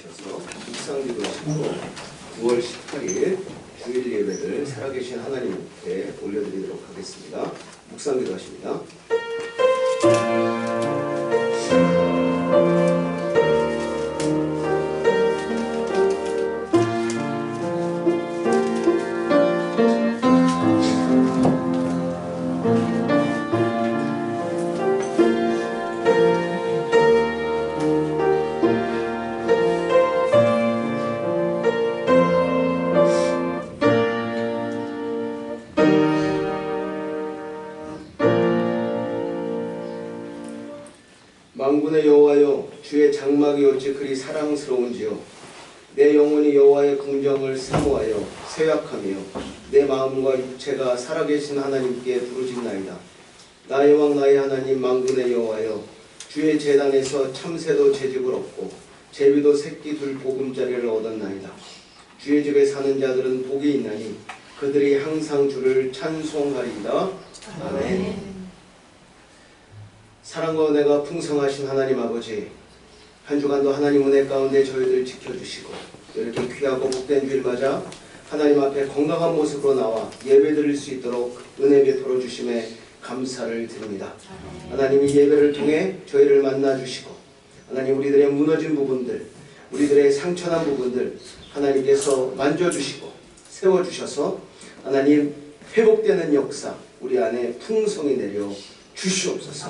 일어나셔서 묵상기도하시고 9월 18일 주일 예배를 살아계신 하나님께 올려드리도록 하겠습니다. 묵상기도하십니다. 만군의 여호와여, 주의 장막이 어찌 그리 사랑스러운지요. 내 영혼이 여호와의 궁정을 사모하여 세약하며 내 마음과 육체가 살아계신 하나님께 부르짖나이다. 나의 왕 나의 하나님 만군의 여호와여, 주의 제단에서 참새도 제집을 얻고 제비도 새끼 둘 보금자리를 얻었나이다. 주의 집에 사는 자들은 복이 있나니 그들이 항상 주를 찬송하리이다. 아멘. 사랑과 은혜가 풍성하신 하나님 아버지, 한 주간도 하나님 은혜 가운데 저희들 지켜주시고 이렇게 귀하고 복된 주일 맞아 하나님 앞에 건강한 모습으로 나와 예배드릴 수 있도록 은혜 베풀어 주심에 감사를 드립니다. 하나님, 이 예배를 통해 저희를 만나주시고 하나님, 우리들의 무너진 부분들, 우리들의 상처난 부분들 하나님께서 만져주시고 세워주셔서 하나님, 회복되는 역사 우리 안에 풍성히 내려 주시옵소서.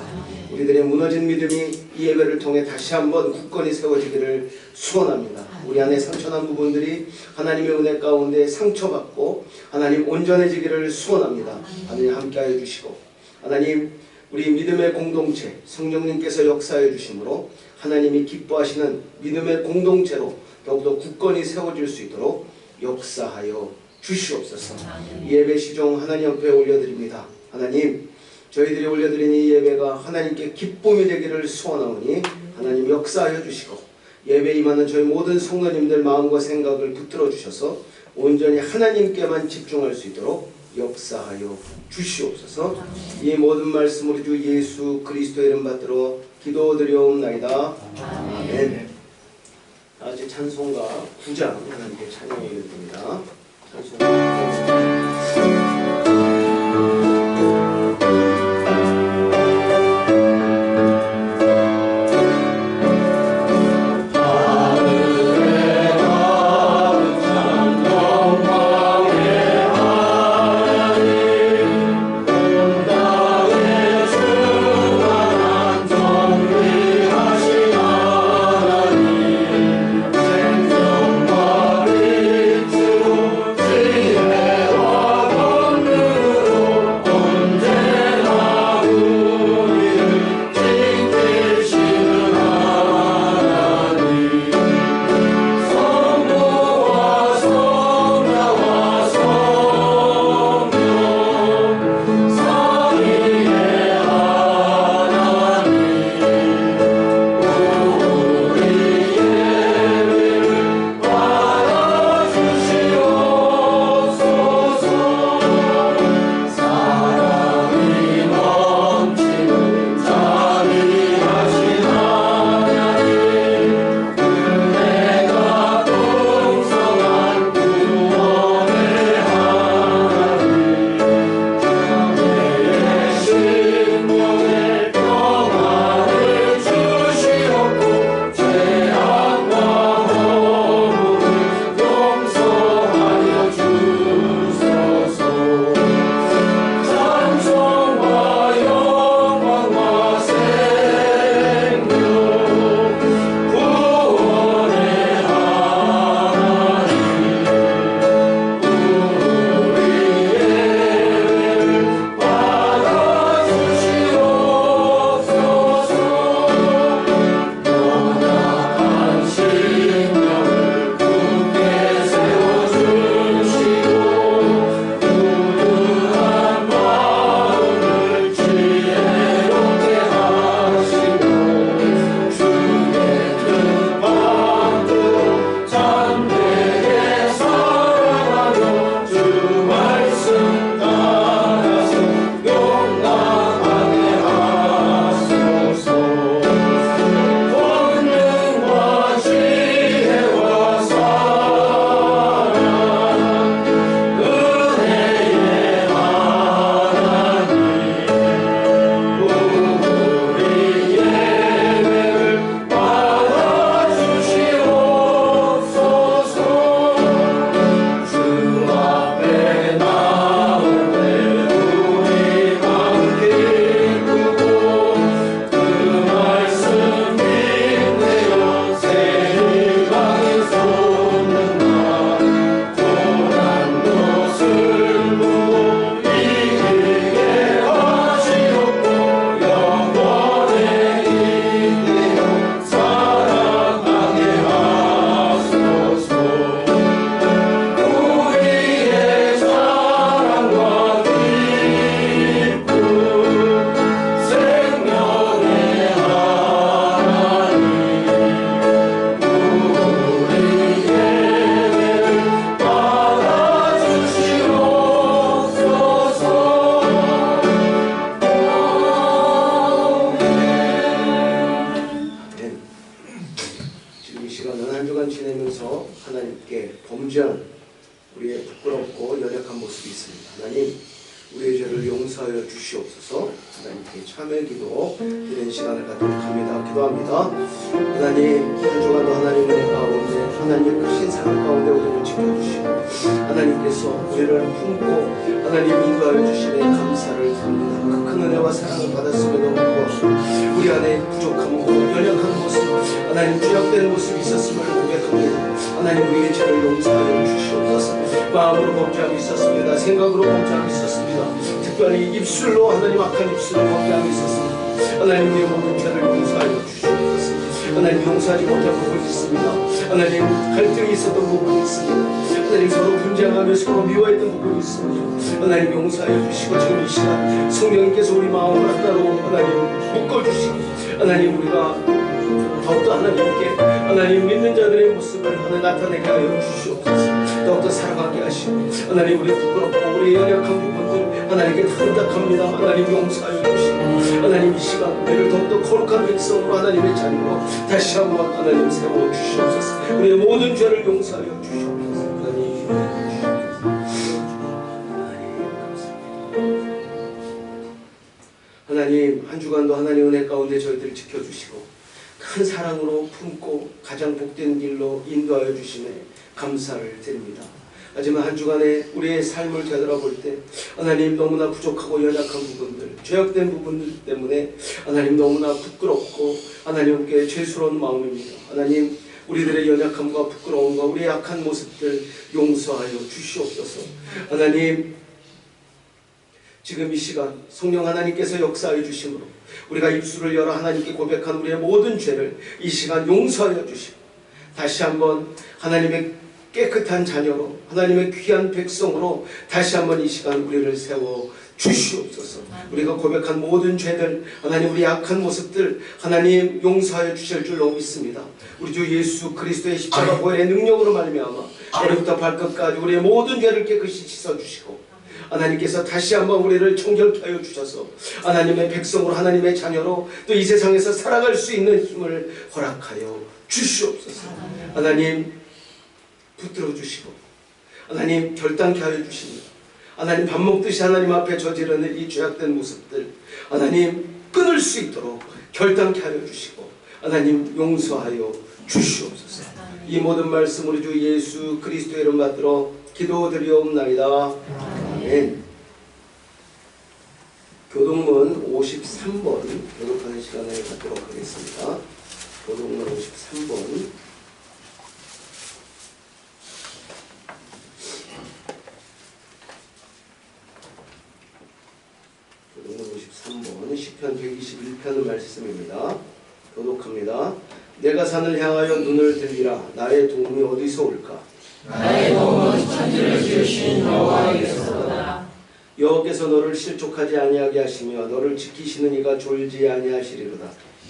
우리들의 무너진 믿음이 이 예배를 통해 다시 한번 굳건히 세워지기를 소원합니다. 우리 안에 상처난 부분들이 하나님의 은혜 가운데 상처받고 하나님 온전해지기를 소원합니다. 하나님 함께하여 주시고 하나님, 우리 믿음의 공동체 성령님께서 역사해 주심으로 하나님이 기뻐하시는 믿음의 공동체로 더욱더 굳건히 세워질 수 있도록 역사하여 주시옵소서. 예배 시종 하나님 앞에 올려드립니다. 하나님, 저희들이 올려드린 이 예배가 하나님께 기쁨이 되기를 소원하오니 하나님 역사하여 주시고 예배 임하는 저희 모든 성도님들 마음과 생각을 붙들어 주셔서 온전히 하나님께만 집중할 수 있도록 역사하여 주시옵소서. 이 모든 말씀 우리 주 예수 그리스도의 이름 받들어 기도드려옵나이다. 아멘. 다같이 찬송가 9장 하나님께 찬양해 드립니다. 찬송가 생명과 빛으로 지혜와 시간은 한 주간 지내면서 하나님께 범죄한 우리의 부끄럽고 연약한 모습이 있습니다. 하나님, 우리의 죄를 용서하여 주시옵소서. 하나님께 참회 기도 드리는 시간을 갖도록 합니다. 기도합니다. 하나님, 한 주간도 하나님 은혜 가운데 하나님의 크신 사랑 가운데 우리를 지켜주시고 하나님께서 우리를 품고 하나님 인도하여 주심에 감사를 드립니다. 그 큰 은혜와 사랑을 받았음에도 불구하고 우리 안에 부족함과 연약한 모습, 하나님 죄악된 모습이 있었음을 고백합니다. 하나님, 우리의 죄를 용서하여 주시옵소서. 마음으로 범죄함이 있었습니다. 생각으로 범죄함이 있었습니다. 특별히 입술로 하나님 악한 입술로 범죄함이 있었습니다. 하나님, 우리의 모든 죄를 용서하여 주시옵소서. 하나님, 용서하지 못한 부분이 있습니다. 하나님, 갈등이 있었던 부분이 있습니다. 하나님, 서로 분쟁하며 서로 미워했던 부분이 있습니다. 하나님, 용서하여 주시고 지금 이 시간 성령님께서 우리 마음을 하나로 하나님 묶어주시고 하나님, 우리가 더욱더 하나님께 하나님 믿는 자들의 모습을 하나님 나타내게 하여 주시옵소서. 더욱더 사랑하게 하시고 하나님, 우리 부끄럽고 우리 연약한 부분들 하나님께 부탁합니다. 하나님, 용서하여 주시고 하나님, 이 시간 우리를 더욱더 거룩한 백성으로 하나님의 자녀로 다시 한번 하나님 세워 주시옵소서. 우리의 모든 죄를 용서하여 주시옵소서. 하나님, 하나님, 한 주간도 하나님 은혜 가운데 저희들을 지켜주시고 큰 사랑으로 품고 가장 복된 길로 인도하여 주심에 감사를 드립니다. 하지만 한 주간에 우리의 삶을 되돌아볼 때 하나님, 너무나 부족하고 연약한 부분들, 죄악된 부분들 때문에 하나님 너무나 부끄럽고 하나님께 죄스러운 마음입니다. 하나님, 우리들의 연약함과 부끄러움과 우리의 약한 모습들 용서하여 주시옵소서. 하나님, 지금 이 시간 성령 하나님께서 역사하여 주심으로 우리가 입술을 열어 하나님께 고백한 우리의 모든 죄를 이 시간 용서하여 주시고 다시 한번 하나님의 깨끗한 자녀로 하나님의 귀한 백성으로 다시 한번 이 시간 우리를 세워 주시옵소서. 우리가 고백한 모든 죄들, 하나님 우리 약한 모습들 하나님 용서하여 주실 줄로 믿습니다. 우리 주 예수 그리스도의 십자가 보혈의 능력으로 말미암아 머리부터 발끝까지 우리의 모든 죄를 깨끗이 씻어주시고 하나님께서 다시 한번 우리를 정결케 하여 주셔서 하나님의 백성으로 하나님의 자녀로 또 이 세상에서 살아갈 수 있는 힘을 허락하여 주시옵소서. 하나님, 붙들어 주시고 하나님 결단케 하여 주십니다. 하나님, 밥 먹듯이 하나님 앞에 저지르는 이 죄악된 모습들 하나님 끊을 수 있도록 결단케 하여 주시고 하나님 용서하여 주시옵소서. 이 모든 말씀 우리 주 예수 그리스도의 이름 받들어 기도드리옵나이다. 아멘. 교동문 53번 교독하는 시간을 갖도록 하겠습니다. 교동문 53번 시편 121편의 말씀입니다. 교독합니다. 내가 산을 향하여 눈을 들리라. 나의 도움이 어디서 올까? 나의 도움은 천지를 지으신 여호와에게서로다. 여호와께서 너를 실족하지 아니하게 하시며 너를 지키시는 이가 졸지 아니하시리로다.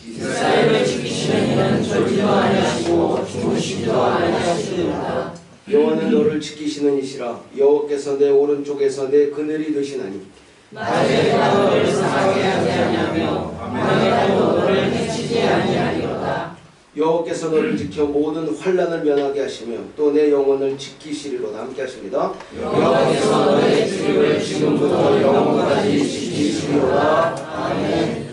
이스라엘을 지키시는 이는 졸지도 아니하시고 주무시지도 아니하시리로다. 여호와는 너를 지키시는 이시라. 여호와께서 내 오른쪽에서 내 그늘이 되시나니 낮에 너를 상하게 하지 아니하며 밤에도 너를 해치지 아니하리로다. 여호와께서 너를 지켜 모든 환난을 면하게 하시며 또 내 영혼을 지키시리로다. 함께 하십니다. 여호와께서 너의 주를 지금부터 영원까지 지키시리로다. 아멘.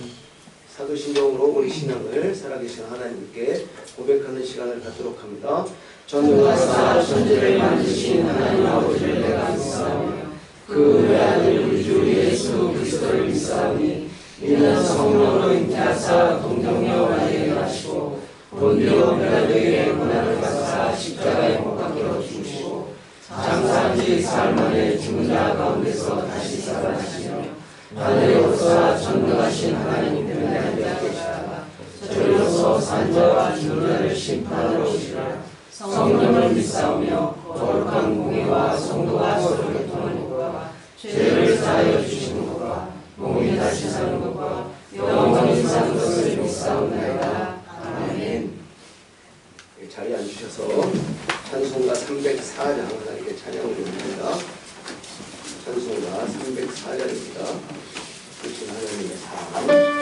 사도신경으로 우리 신앙을 살아계신 하나님께 고백하는 시간을 갖도록 합니다. 전능하사 천지를 만드신 하나님 아버지를 내가 믿사오며 그 외아들 우리 주 예수 그리스도를 믿사오니 이는 성령으로 잉태하사 동정녀 마리아에 하시고 본디오 빌라도에게 고난을 받사 십자가에 못 박혀 죽으시고 장사한 지 사흘 만에 죽은 자 가운데서 다시 살아나시며 하늘에 올라 전능하신 하나님 편에 계시다가 저리로서 산자와 죽은 자를 심판하러 오시라. 성령을 믿사오며 거룩한 공의와 성도가 서로 교통하는 것과 죄를 사하여 주시는 것과 몸이 다시 사는 것과 영원히 사는 것을 믿사옵나이다. 아멘. 자리에 앉으셔서 찬송가 304장 하나님께 찬양을 드립니다. 찬송가 304장입니다. 크신 하나님의 사랑.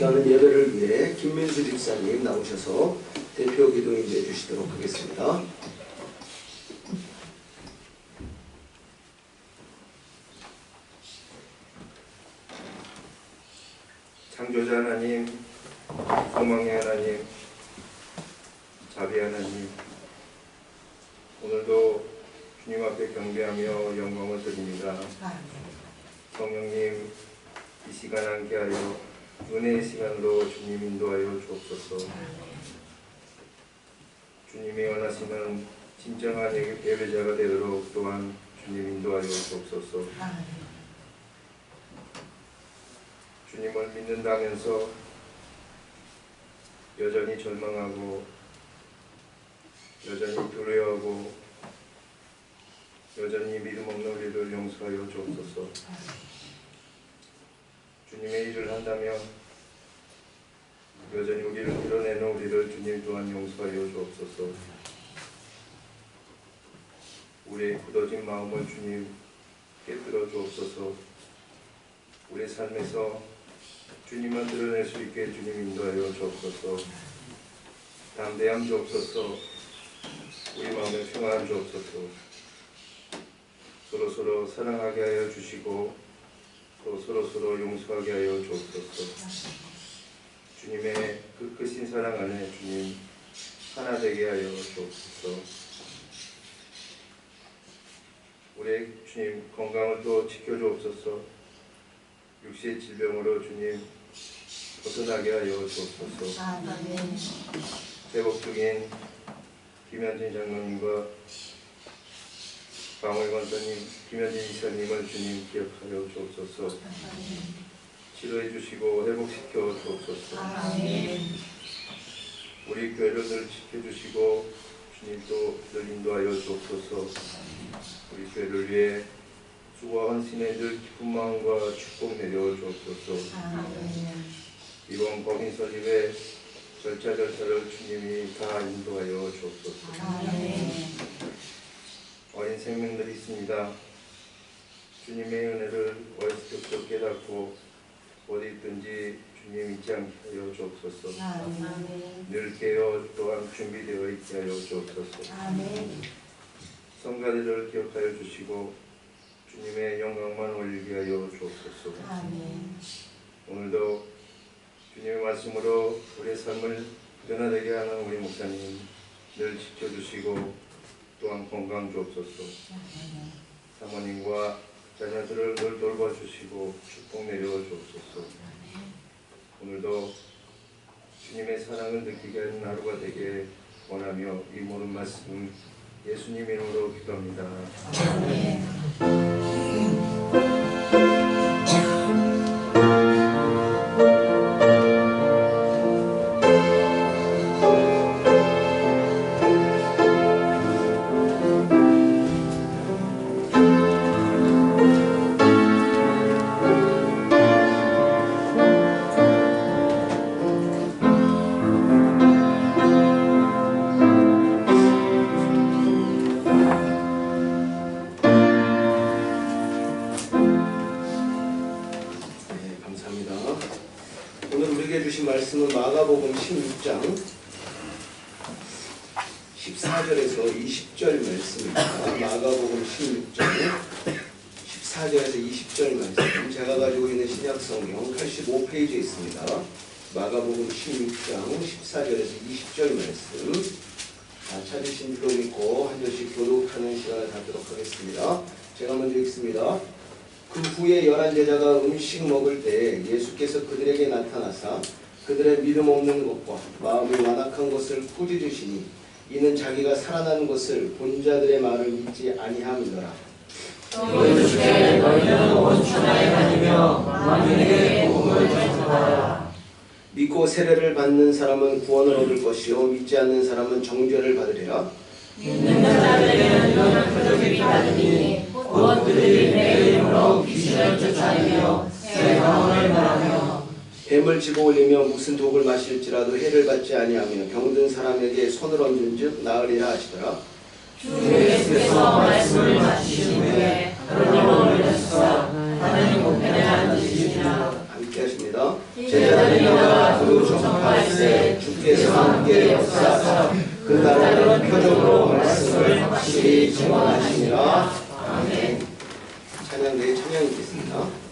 시간은 예배를 위해 김민수 집사님 나오셔서 대표 기도 인도해 주시도록 하겠습니다. 창조자 하나님, 소망의 하나님, 자비 하나님, 오늘도 주님 앞에 경배하며 영광을 드립니다. 성령님, 이 시간 함께하여 은혜의 시간으로 주님 인도하여 주옵소서. 주님이 원하시는 진정한 예배자가 되도록 또한 주님 인도하여 주옵소서. 주님을 믿는다면서 여전히 절망하고 여전히 두려워하고 여전히 믿음 없는 우리를 용서하여 주옵소서. 주님의 일을 한다면 여전히 우리를 밀어내는 우리를 주님 또한 용서하여 주옵소서. 우리의 굳어진 마음을 주님 깨뜨려 주옵소서. 우리의 삶에서 주님만 드러낼 수 있게 주님 인도하여 주옵소서. 담대함 주옵소서. 우리 마음에 평안 주옵소서. 서로서로 사랑하게 하여 주시고 또 서로서로 용서하게 하여 주옵소서. 주님의 그 크신 사랑 안에 주님 하나 되게 하여 주옵소서. 우리의 주님 건강을 또 지켜주옵소서. 육시의 질병으로 주님 벗어나게 하여 주옵소서. 회복 중인 김현진 장로님과 강월 권사님, 김현진 이사님을 주님 기억하여 주옵소서. 치료해 주시고 회복시켜 주옵소서. 우리 교회를 늘 지켜주시고 주님 또 늘 인도하여 주옵소서. 우리 교회를 위해 수고와 헌신에 늘 기쁜 마음과 축복 내려 주옵소서. 이번 법인 설립의 절차를 주님이 다 인도하여 주옵소서. 어린 생명들이 있습니다. 주님의 은혜를 어리석게 깨닫고 어디 있든지 주님 잊지 않게 하여 주옵소서. 늘 깨어 또한 준비되어 있게 하여 주옵소서. 성가대를 기억하여 주시고 주님의 영광만 올리게 하여 주옵소서. 오늘도 주님의 말씀으로 우리의 삶을 변화되게 하는 우리 목사님 늘 지켜주시고 또한 건강 주옵소서. 사모님과 자녀들을 늘 돌봐주시고 축복 내려 주옵소서. 오늘도 주님의 사랑을 느끼게 하는 하루가 되게 원하며 이 모든 말씀 예수님 이름으로 기도합니다. 말씀은 마가복음 16장 14절에서 20절 말씀입니다. 마가복음 16장 14절에서 20절 말씀, 제가 가지고 있는 신약성경 85페이지에 있습니다. 마가복음 16장 14절에서 20절 말씀 찾으신 줄로 믿고 한 절씩 교독하는 시간을 갖도록 하겠습니다. 제가 먼저 읽습니다. 그 후에 11제자가 음식 먹을 때 예수께서 그들에게 나타나사 그들의 믿음 없는 것과 마음이 완악한 것을 꾸짖으시니 이는 자기가 살아나는 것을 본 자들의 말을 믿지 아니함이더라. 너희는 주께 너희는 원천하에 다니며 만민에게 복음을 전하라. 믿고 세례를 받는 사람은 구원을 얻을 것이요 믿지 않는 사람은 정죄를 받으리라. 믿는 자들에게는 이런 표적이 받으니 곧 그들이 내 이름으로 귀신을 쫓아내며 새 방언을 말하며 뱀을 집어 올리며 무슨 독을 마실지라도 해를 받지 아니하며 병든 사람에게 손을 얹은즉 나으리라 하시더라. 주 예수께서 말씀을 마치신 후에 그러므로 올려주사 하나님 우편에 앉으시니라. 함께 하십니다. 읽겠습니다. 제자들과 그 청파할세 주께서 함께 역사하사 그 나라는 표적으로 말씀을 확실히 증언하시니라. 아멘. 찬양대의 찬양 읽겠습니다.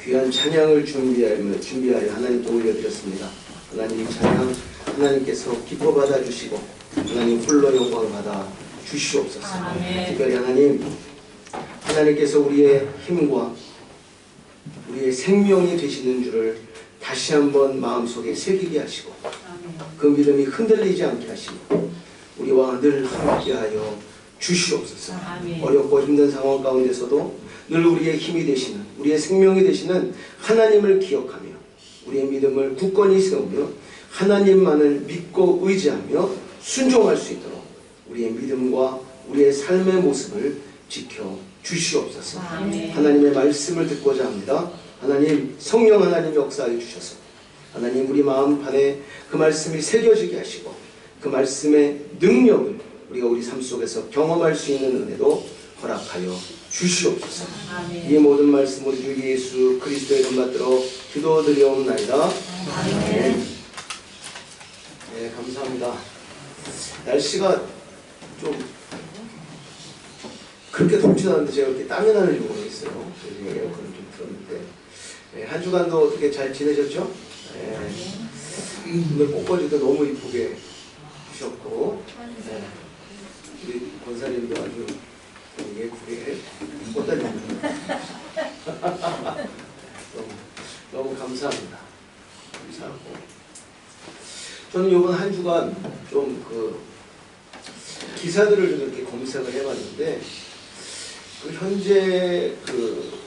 귀한 찬양을 준비하여 하나님께 올려드렸습니다. 하나님 이 찬양 하나님께서 기뻐 받아주시고 하나님 홀로 영광 받아 주시옵소서. 특별히 하나님께서 우리의 힘과 우리의 생명이 되시는 줄을 다시 한번 마음속에 새기게 하시고 그 믿음이 흔들리지 않게 하시고 우리와 늘 함께하여 주시옵소서. 어렵고 힘든 상황 가운데서도 늘 우리의 힘이 되시는 우리의 생명이 되시는 하나님을 기억하며 우리의 믿음을 굳건히 세우며 하나님만을 믿고 의지하며 순종할 수 있도록 우리의 믿음과 우리의 삶의 모습을 지켜 주시옵소서. 하나님의 말씀을 듣고자 합니다. 하나님 성령 하나님 역사해 주셔서 하나님 우리 마음판에 그 말씀이 새겨지게 하시고 그 말씀의 능력을 우리가 우리 삶 속에서 경험할 수 있는 은혜도 허락하여 주시옵소서. 이 모든 말씀 우리 주 예수 그리스도의 이름 받들어 기도드리옵나이다. 아멘. 네, 감사합니다. 날씨가 좀 그렇게 덥지도 않은데 제가 이렇게 땀이 나는 이유가 있어요. 요즘에 에어컨을 좀 틀었는데 네, 한 주간도 어떻게 잘 지내셨죠? 네. 오늘 꽃꽂이도 너무 이쁘게 주셨고 네. 우리 권사님도 아주 예쁘게 꽃다닙니다. 너무 감사합니다. 감사하고 저는 이번 한 주간 좀 그 기사들을 좀 이렇게 검색을 해봤는데 그 현재 그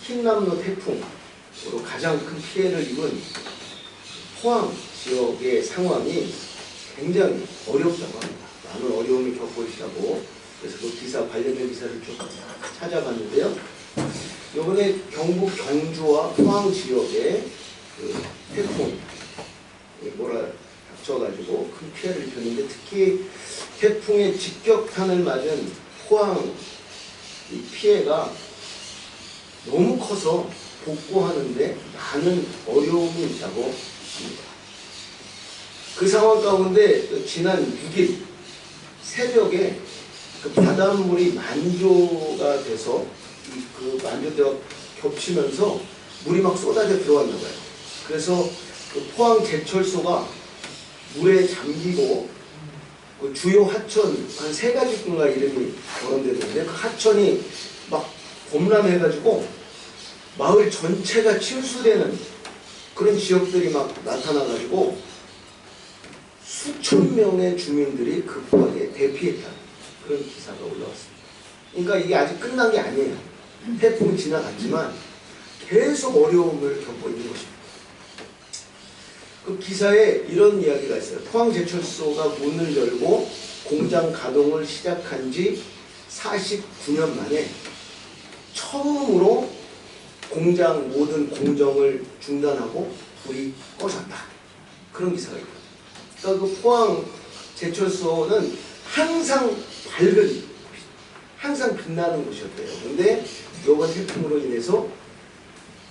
흰남노 태풍으로 가장 큰 피해를 입은 포항 지역의 상황이 굉장히 어렵다고 합니다. 많은 어려움을 겪고 있다고 그래서 그 기사 관련된 기사를 좀 찾아봤는데요. 이번에 경북 경주와 포항 지역에 그 태풍이 닥쳐가지고 큰 피해를 입혔는데 특히 태풍의 직격탄을 맞은 포항 이 피해가 너무 커서 복구하는데 많은 어려움이 있다고 합니다. 그 상황 가운데 지난 6일 새벽에 그 바닷물이 만조가 돼서 그 만조대와 겹치면서 물이 막 쏟아져 들어왔나 봐요. 그래서 그 포항 제철소가 물에 잠기고 그 주요 하천 한 3가지인가 이름이 거론되는데 그 하천이 막 범람해가지고 마을 전체가 침수되는 그런 지역들이 막 나타나가지고 수천 명의 주민들이 급하게 대피했다는 그런 기사가 올라왔습니다. 그러니까 이게 아직 끝난 게 아니에요. 태풍이 지나갔지만 계속 어려움을 겪고 있는 것입니다. 그 기사에 이런 이야기가 있어요. 포항제철소가 문을 열고 공장 가동을 시작한 지 49년 만에 처음으로 공장 모든 공정을 중단하고 불이 꺼졌다. 그런 기사가 있거든요. 그러니까 그 포항제철소는 항상 밝은, 항상 빛나는 곳이었대요. 근데 이번 태풍으로 인해서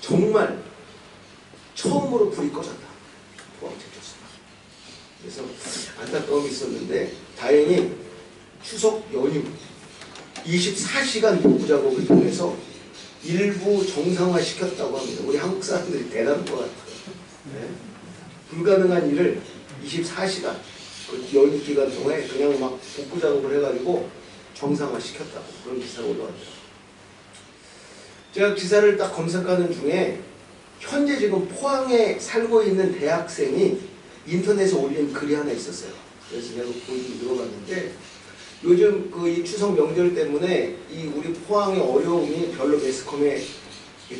정말 처음으로 불이 꺼졌다. 포항제철소. 그래서 안타까움이 있었는데 다행히 추석 연휴 24시간 복구 작업을 통해서 일부 정상화 시켰다고 합니다. 우리 한국 사람들이 대단한 것 같아요. 네? 불가능한 일을 24시간 그 연휴 기간 동안에 그냥 막 복구 작업을 해가지고 정상화 시켰다고 그런 기사가 올라왔죠. 제가 기사를 딱 검색하는 중에 현재 지금 포항에 살고 있는 대학생이 인터넷에 올린 글이 하나 있었어요. 그래서 내가 그걸 좀 읽어봤는데 요즘 그 이 추석 명절 때문에 이 우리 포항의 어려움이 별로 매스컴에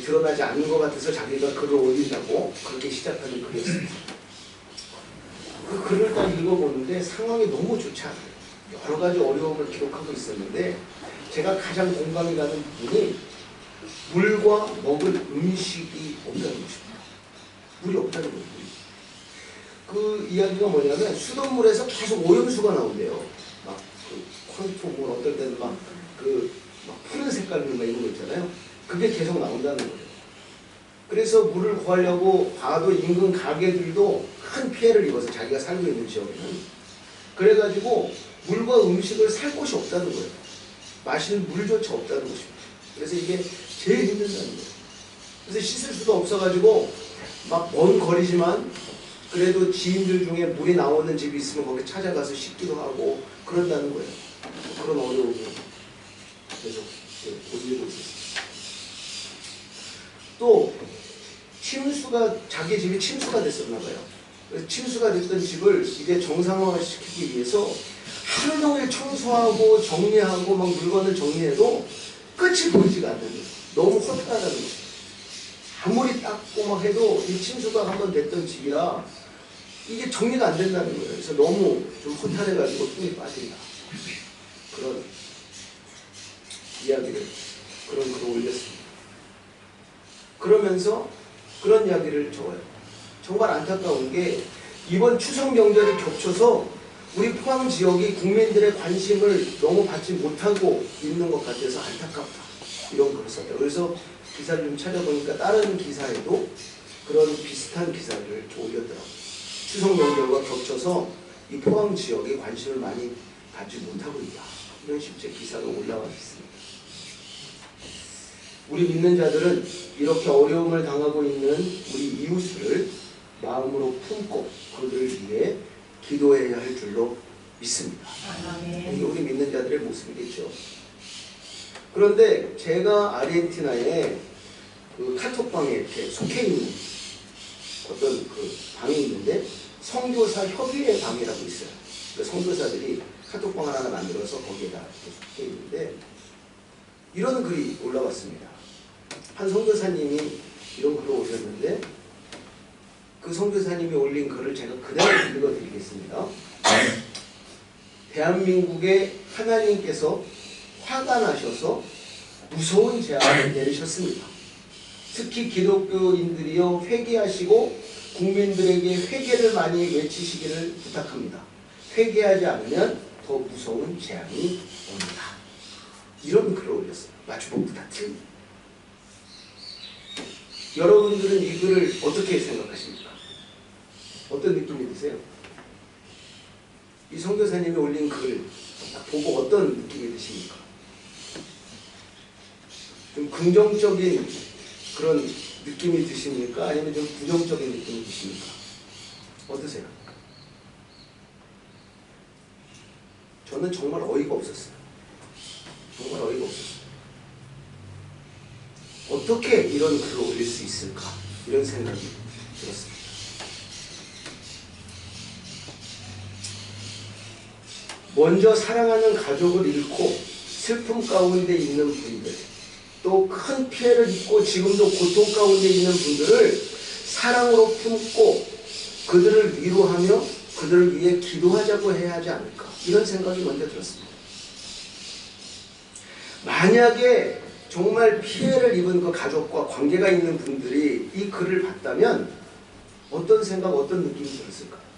드러나지 않는 것 같아서 자기가 글을 올린다고 그렇게 시작하는 글이었습니다. 그 글을 딱 읽어보는데 상황이 너무 좋지 않아요. 여러 가지 어려움을 기록하고 있었는데 제가 가장 공감이 가는 부분이 물과 먹을 음식이 없다는 것입니다. 물이 없다는 거예요. 그 이야기가 뭐냐면 수돗물에서 계속 오염수가 나온대요. 막 그 콘토물 어떨 때는 막 푸른 색깔 막 이런 거 있잖아요. 그게 계속 나온다는 거예요. 그래서 물을 구하려고 봐도 인근 가게들도 큰 피해를 입어서 자기가 살고 있는 지역에는 그래가지고 물과 음식을 살 곳이 없다는 거예요. 마시는 물조차 없다는 것입니다. 그래서 이게 제일 힘든다는 거예요. 그래서 씻을 수도 없어가지고 막 먼 거리지만 그래도 지인들 중에 물이 나오는 집이 있으면 거기 찾아가서 씻기도 하고 그런다는 거예요. 그런 어려움이 계속 올리고 있었어요. 또 침수가 자기 집이 침수가 됐었나 봐요. 그래서 침수가 됐던 집을 이제 정상화시키기 위해서 하루 종일 청소하고 정리하고 막 물건을 정리해도 끝이 보이지가 않는 거예요. 너무 허탈하다는 거예요. 아무리 닦고 막 해도 이 침수가 한번 됐던 집이라 이게 정리가 안 된다는 거예요. 그래서 너무 좀 허탈해가지고 힘이 빠진다. 그런 이야기를, 그런 글을 올렸습니다. 그러면서 그런 이야기를 적어요. 정말 안타까운 게 이번 추석 명절이 겹쳐서 우리 포항 지역이 국민들의 관심을 너무 받지 못하고 있는 것 같아서 안타깝다. 이런 글을 썼어요. 그래서 기사를 좀 찾아보니까 다른 기사에도 그런 비슷한 기사를 이렇게 올렸더라고요. 추석 명절과 겹쳐서 이 포항 지역에 관심을 많이 받지 못하고 있다. 이런 실제 기사가 올라와 있습니다. 우리 믿는 자들은 이렇게 어려움을 당하고 있는 우리 이웃을 마음으로 품고 그들을 위해 기도해야 할 줄로 믿습니다. 이게 우리 믿는 자들의 모습이겠죠. 그런데 제가 아르헨티나에 그 카톡방에 이렇게 속해 있는 어떤 그 방이 있는데 선교사 협의회 방이라고 있어요. 그 선교사들이 카톡방을 하나 만들어서 거기에다 속해 있는데 이런 글이 올라왔습니다. 한 선교사님이 이런 글을 올렸는데 그 선교사님이 올린 글을 제가 그대로 읽어드리겠습니다. 대한민국의 하나님께서 화가 나셔서 무서운 재앙을 내리셨습니다. 특히 기독교인들이여 회개하시고 국민들에게 회개를 많이 외치시기를 부탁합니다. 회개하지 않으면 더 무서운 재앙이 옵니다. 이런 글을 올렸어요. 마주보고 다 틀립니다. 여러분들은 이 글을 어떻게 생각하십니까? 어떤 느낌이 드세요? 이 선교사님이 올린 글을 보고 어떤 느낌이 드십니까? 좀 긍정적인 그런 느낌이 드십니까? 아니면 좀 부정적인 느낌이 드십니까? 어떠세요? 저는 정말 어이가 없었어요. 정말 어이가 없었어요. 어떻게 이런 글을 올릴 수 있을까? 이런 생각이 들었습니다. 먼저 사랑하는 가족을 잃고 슬픔 가운데 있는 분들, 또 큰 피해를 입고 지금도 고통 가운데 있는 분들을 사랑으로 품고 그들을 위로하며 그들을 위해 기도하자고 해야 하지 않을까, 이런 생각이 먼저 들었습니다. 만약에 정말 피해를 입은 그 가족과 관계가 있는 분들이 이 글을 봤다면 어떤 생각, 어떤 느낌이 들었을까요?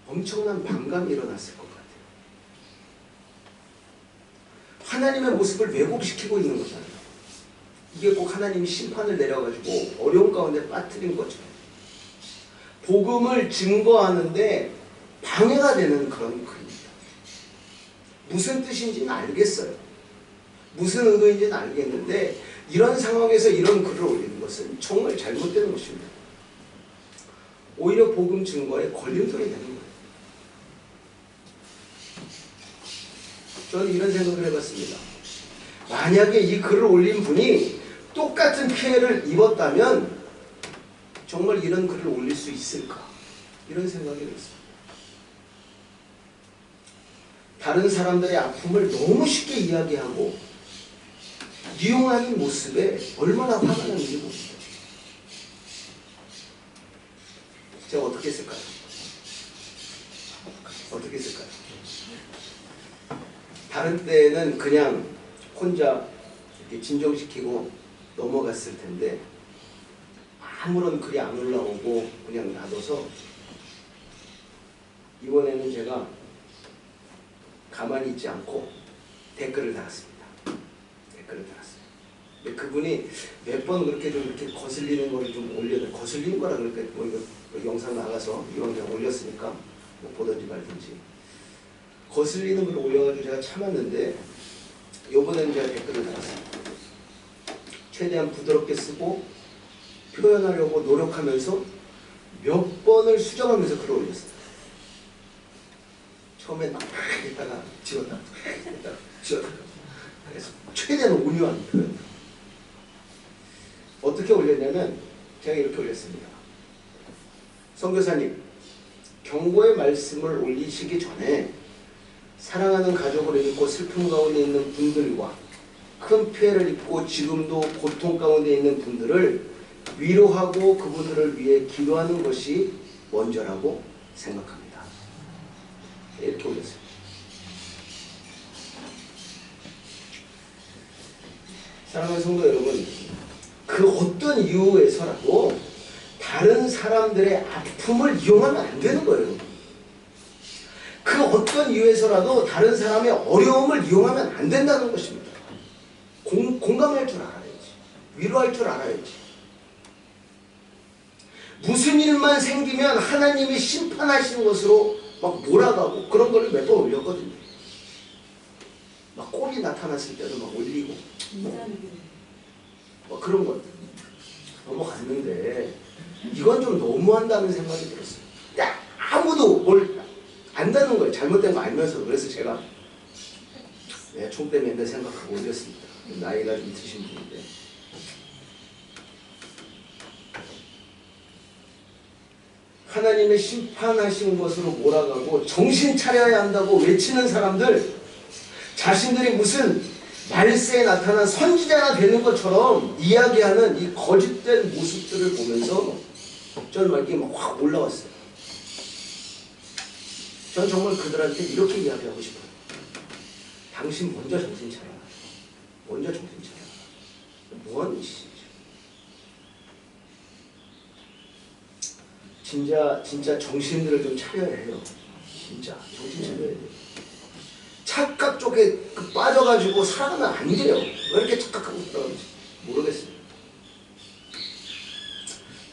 엄청난 반감이 일어났을 것 같아요. 하나님의 모습을 왜곡시키고 있는 거잖아요. 이게 꼭 하나님이 심판을 내려가지고 어려운 가운데 빠뜨린 거죠. 복음을 증거하는데 방해가 되는 그런 글입니다. 무슨 뜻인지는 알겠어요. 무슨 의도인지는 알겠는데 이런 상황에서 이런 글을 올리는 것은 정말 잘못된 것입니다. 오히려 복음 증거에 걸림돌이 되는 거예요. 저는 이런 생각을 해봤습니다. 만약에 이 글을 올린 분이 똑같은 피해를 입었다면 정말 이런 글을 올릴 수 있을까? 이런 생각이 들었습니다. 다른 사람들의 아픔을 너무 쉽게 이야기하고 이용하는 모습에 얼마나 화가 나는지 모릅니다. 제가 어떻게 했을까요? 어떻게 했을까요? 다른 때는 그냥 혼자 이렇게 진정시키고 넘어갔을 텐데 아무런 글이 안 올라오고 그냥 놔둬서 이번에는 제가 가만히 있지 않고 댓글을 달았습니다. 댓글을 달았어요. 근데 그분이 몇 번 그렇게 좀 이렇게 거슬리는 걸 좀 올려요. 거슬리는 거라 그러니까 뭐 이거 영상 나가서 이건 그냥 올렸으니까 뭐 보든지 말든지. 거슬리는 걸 올려가지고 제가 참았는데 요번에는 제가 댓글을 달았습니다. 최대한 부드럽게 쓰고 표현하려고 노력하면서 몇 번을 수정하면서 글을 올렸어요. 처음엔 막 했다가 지웠다 했다가 지웠다. 그래서 최대한 온유한 표현. 어떻게 올렸냐면 제가 이렇게 올렸습니다. 선교사님, 경고의 말씀을 올리시기 전에 사랑하는 가족을 잃고 슬픔 가운데 있는 분들과 큰 피해를 입고 지금도 고통 가운데 있는 분들을 위로하고 그분들을 위해 기도하는 것이 먼저라고 생각합니다. 이렇게 올렸어요. 사랑하는 성도 여러분, 그 어떤 이유에서라도 다른 사람들의 아픔을 이용하면 안 되는 거예요. 그 어떤 이유에서라도 다른 사람의 어려움을 이용하면 안 된다는 것입니다. 공감할 줄 알아야지. 위로할 줄 알아야지. 무슨 일만 생기면 하나님이 심판하시는 것으로 막 몰아가고 그런 걸 몇 번 올렸거든요. 막 꼴이 나타났을 때도 막 올리고 막 그런 것 넘어갔는데 이건 좀 너무한다는 생각이 들었어요. 아무도 뭘 안다는 거예요. 잘못된 거 알면서도. 그래서 제가 총 때문에 생각하고 올렸습니다. 나이가 좀 드신 분인데 하나님의 심판하신 것으로 몰아가고 정신 차려야 한다고 외치는 사람들, 자신들이 무슨 말세에 나타난 선지자가 되는 것처럼 이야기하는 이 거짓된 모습들을 보면서 저는 막 이게 막 확 올라왔어요. 전 정말 그들한테 이렇게 이야기하고 싶어요. 당신 먼저 정신 차려. 먼저 정신 차려. 뭐하는 짓이지? 진짜 정신들을 좀 차려야 해요. 진짜 정신 차려야 돼요. 착각 쪽에 빠져가지고 살아가면 안 돼요. 왜 이렇게 착각하고 살아가는지 모르겠어요.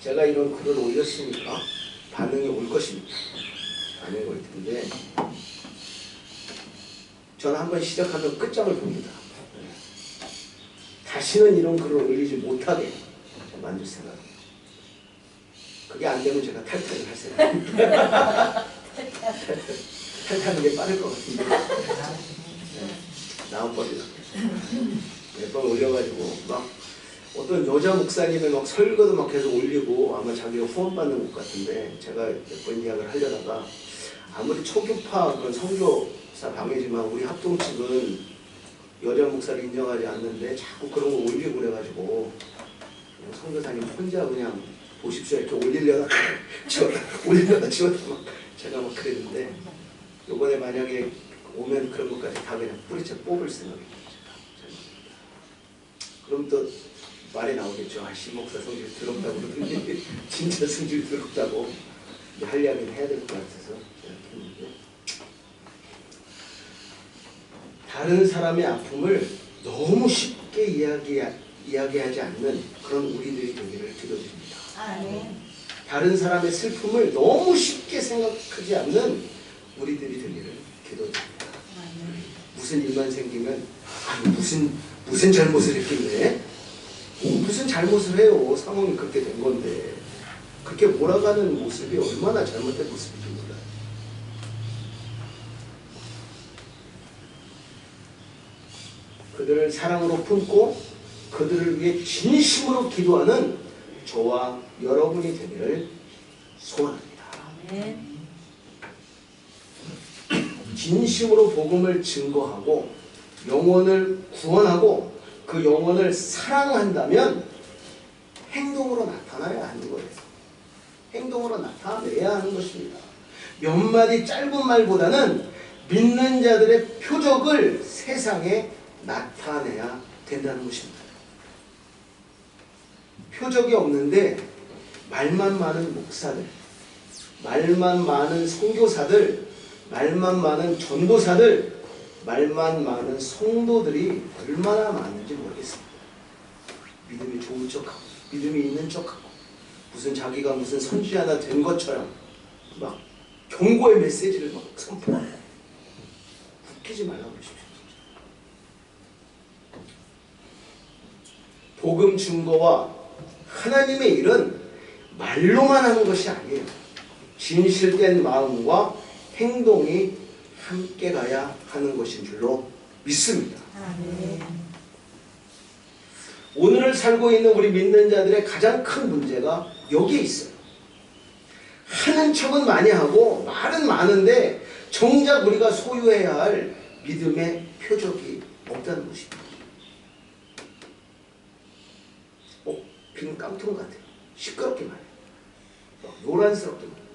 제가 이런 글을 올렸으니까 반응이 올 것입니다. 반응이 올 텐데 저는 한번 시작하면 끝장을 봅니다. 다시는 이런 글을 올리지 못하게 만들 생각입니다. 그게 안 되면 제가 탈퇴를 할 생각입니다. 탈퇴하는 게 빠를 것 같은데 나온법이다. 몇 번 올려가지고 막 어떤 여자 목사님의 막 설교도 막 계속 올리고 아마 자기가 후원받는 것 같은데 제가 몇 번 이야기를 하려다가 아무리 초교파 그런 선교사 방이지만 우리 합동 측은 여자 목사를 인정하지 않는데 자꾸 그런 거 올리고 그래가지고 선교사님 혼자 그냥 보십시오 이렇게 올리려다 올리려다 지웠다 막 제가 막 그랬는데 요번에 만약에 오면 그런 것까지 다 그냥 뿌리채 뽑을 생각입니다. 그럼 또 말이 나오겠죠. 아, 신목사 성질 더럽다고 그러더니 진짜 성질 더럽다고 할 이야기는 해야 될 것 같아서 생각했는데 다른 사람의 아픔을 너무 쉽게 이야기하지 않는 그런 우리들이 되기를 기도드립니다. 다른 사람의 슬픔을 너무 쉽게 생각하지 않는 우리들이 되기를 기도드립니다. 무슨 일만 생기면 아니 무슨 잘못을 했길래 무슨 잘못을 해요. 상황이 그렇게 된 건데 그렇게 몰아가는 모습이 얼마나 잘못된 모습인지 몰라요. 그들을 사랑으로 품고 그들을 위해 진심으로 기도하는 저와 여러분이 되기를 소원합니다. 진심으로 복음을 증거하고 영혼을 구원하고 그 영혼을 사랑한다면 행동으로 나타나야 하는 거예요. 행동으로 나타내야 하는 것입니다. 몇 마디 짧은 말보다는 믿는 자들의 표적을 세상에 나타내야 된다는 것입니다. 표적이 없는데 말만 많은 목사들, 말만 많은 선교사들, 말만 많은 전도사들, 말만 많은 성도들이 얼마나 많은지 모르겠습니다. 믿음이 좋은 척하고 믿음이 있는 척하고 무슨 자기가 무슨 선지자 하나 된 것처럼 막 경고의 메시지를 막 선포하고 웃기지 말라고 그러십시오. 복음 증거와 하나님의 일은 말로만 하는 것이 아니에요. 진실된 마음과 행동이 함께 가야 하는 것인 줄로 믿습니다. 오늘을 살고 있는 우리 믿는 자들의 가장 큰 문제가 여기에 있어요. 하는 척은 많이 하고 말은 많은데 정작 우리가 소유해야 할 믿음의 표적이 없다는 것입니다. 비는 깡통 같아요. 시끄럽기만 해요. 노란스럽기만 해요.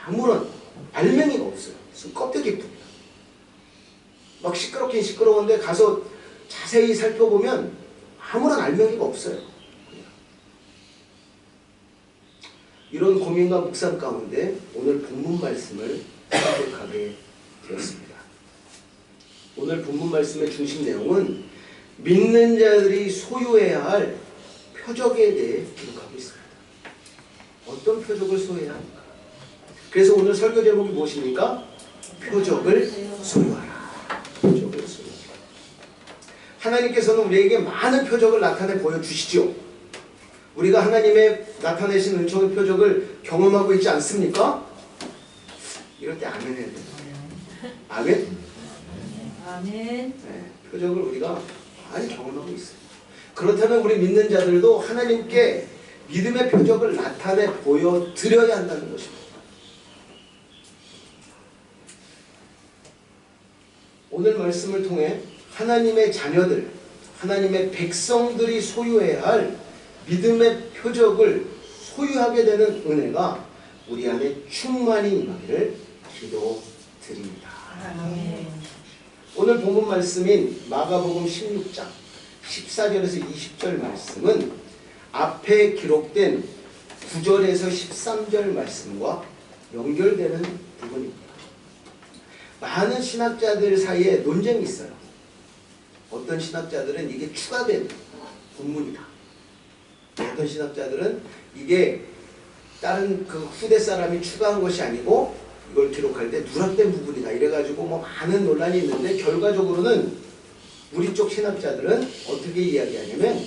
아무런 알맹이가 없어요. 껍데기뿐이야. 막 시끄럽긴 시끄러운데 가서 자세히 살펴보면 아무런 알맹이가 없어요. 이런 고민과 묵상 가운데 오늘 본문 말씀을 선택하게 되었습니다. 오늘 본문 말씀의 중심 내용은 믿는 자들이 소유해야 할 표적에 대해 기록하고 있습니다. 어떤 표적을 소유해야 합니까? 그래서 오늘 설교 제목이 무엇입니까? 표적을 소유하라. 표적을 소유하라. 하나님께서는 우리에게 많은 표적을 나타내 보여주시죠. 우리가 하나님의 나타내신 은총의 표적을 경험하고 있지 않습니까? 이럴 때 아멘 해야 돼요. 아멘? 아멘. 네, 표적을 우리가 많이 경험하고 있어요. 그렇다면 우리 믿는 자들도 하나님께 믿음의 표적을 나타내 보여드려야 한다는 것입니다. 오늘 말씀을 통해 하나님의 자녀들, 하나님의 백성들이 소유해야 할 믿음의 표적을 소유하게 되는 은혜가 우리 안에 충만히 임하기를 기도드립니다. 아멘. 오늘 본문 말씀인 마가복음 16장 14절에서 20절 말씀은 앞에 기록된 9절에서 13절 말씀과 연결되는 부분입니다. 많은 신학자들 사이에 논쟁이 있어요. 어떤 신학자들은 이게 추가된 본문이다. 어떤 신학자들은 이게 다른 그 후대 사람이 추가한 것이 아니고 이걸 기록할 때 누락된 부분이다. 이래가지고 뭐 많은 논란이 있는데 결과적으로는 우리 쪽 신학자들은 어떻게 이야기하냐면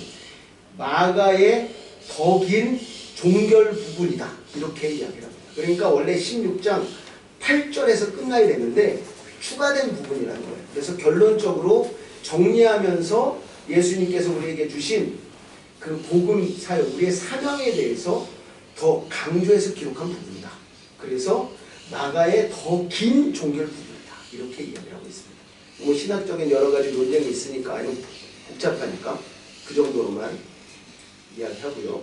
마가의 더 긴 종결 부분이다. 이렇게 이야기를 합니다. 그러니까 원래 16장 8절에서 끝나야 되는데 추가된 부분이라는 거예요. 그래서 결론적으로 정리하면서 예수님께서 우리에게 주신 그 복음 사역, 우리의 사명에 대해서 더 강조해서 기록한 부분이다. 그래서 마가의 더 긴 종결 부분이다. 이렇게 이야기하고 있습니다. 뭐 신학적인 여러 가지 논쟁이 있으니까 아니면 복잡하니까 그 정도로만 이야기하고요.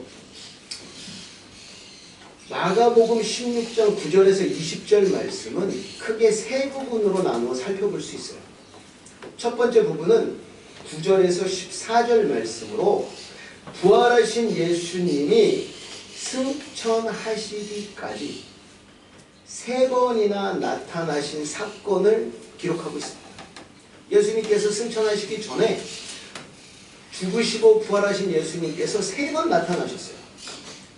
마가복음 16장 9절에서 20절 말씀은 크게 세 부분으로 나누어 살펴볼 수 있어요. 첫 번째 부분은 9절에서 14절 말씀으로 부활하신 예수님이 승천하시기까지 3번이나 나타나신 사건을 기록하고 있습니다. 예수님께서 승천하시기 전에 죽으시고 부활하신 예수님께서 3번 나타나셨어요.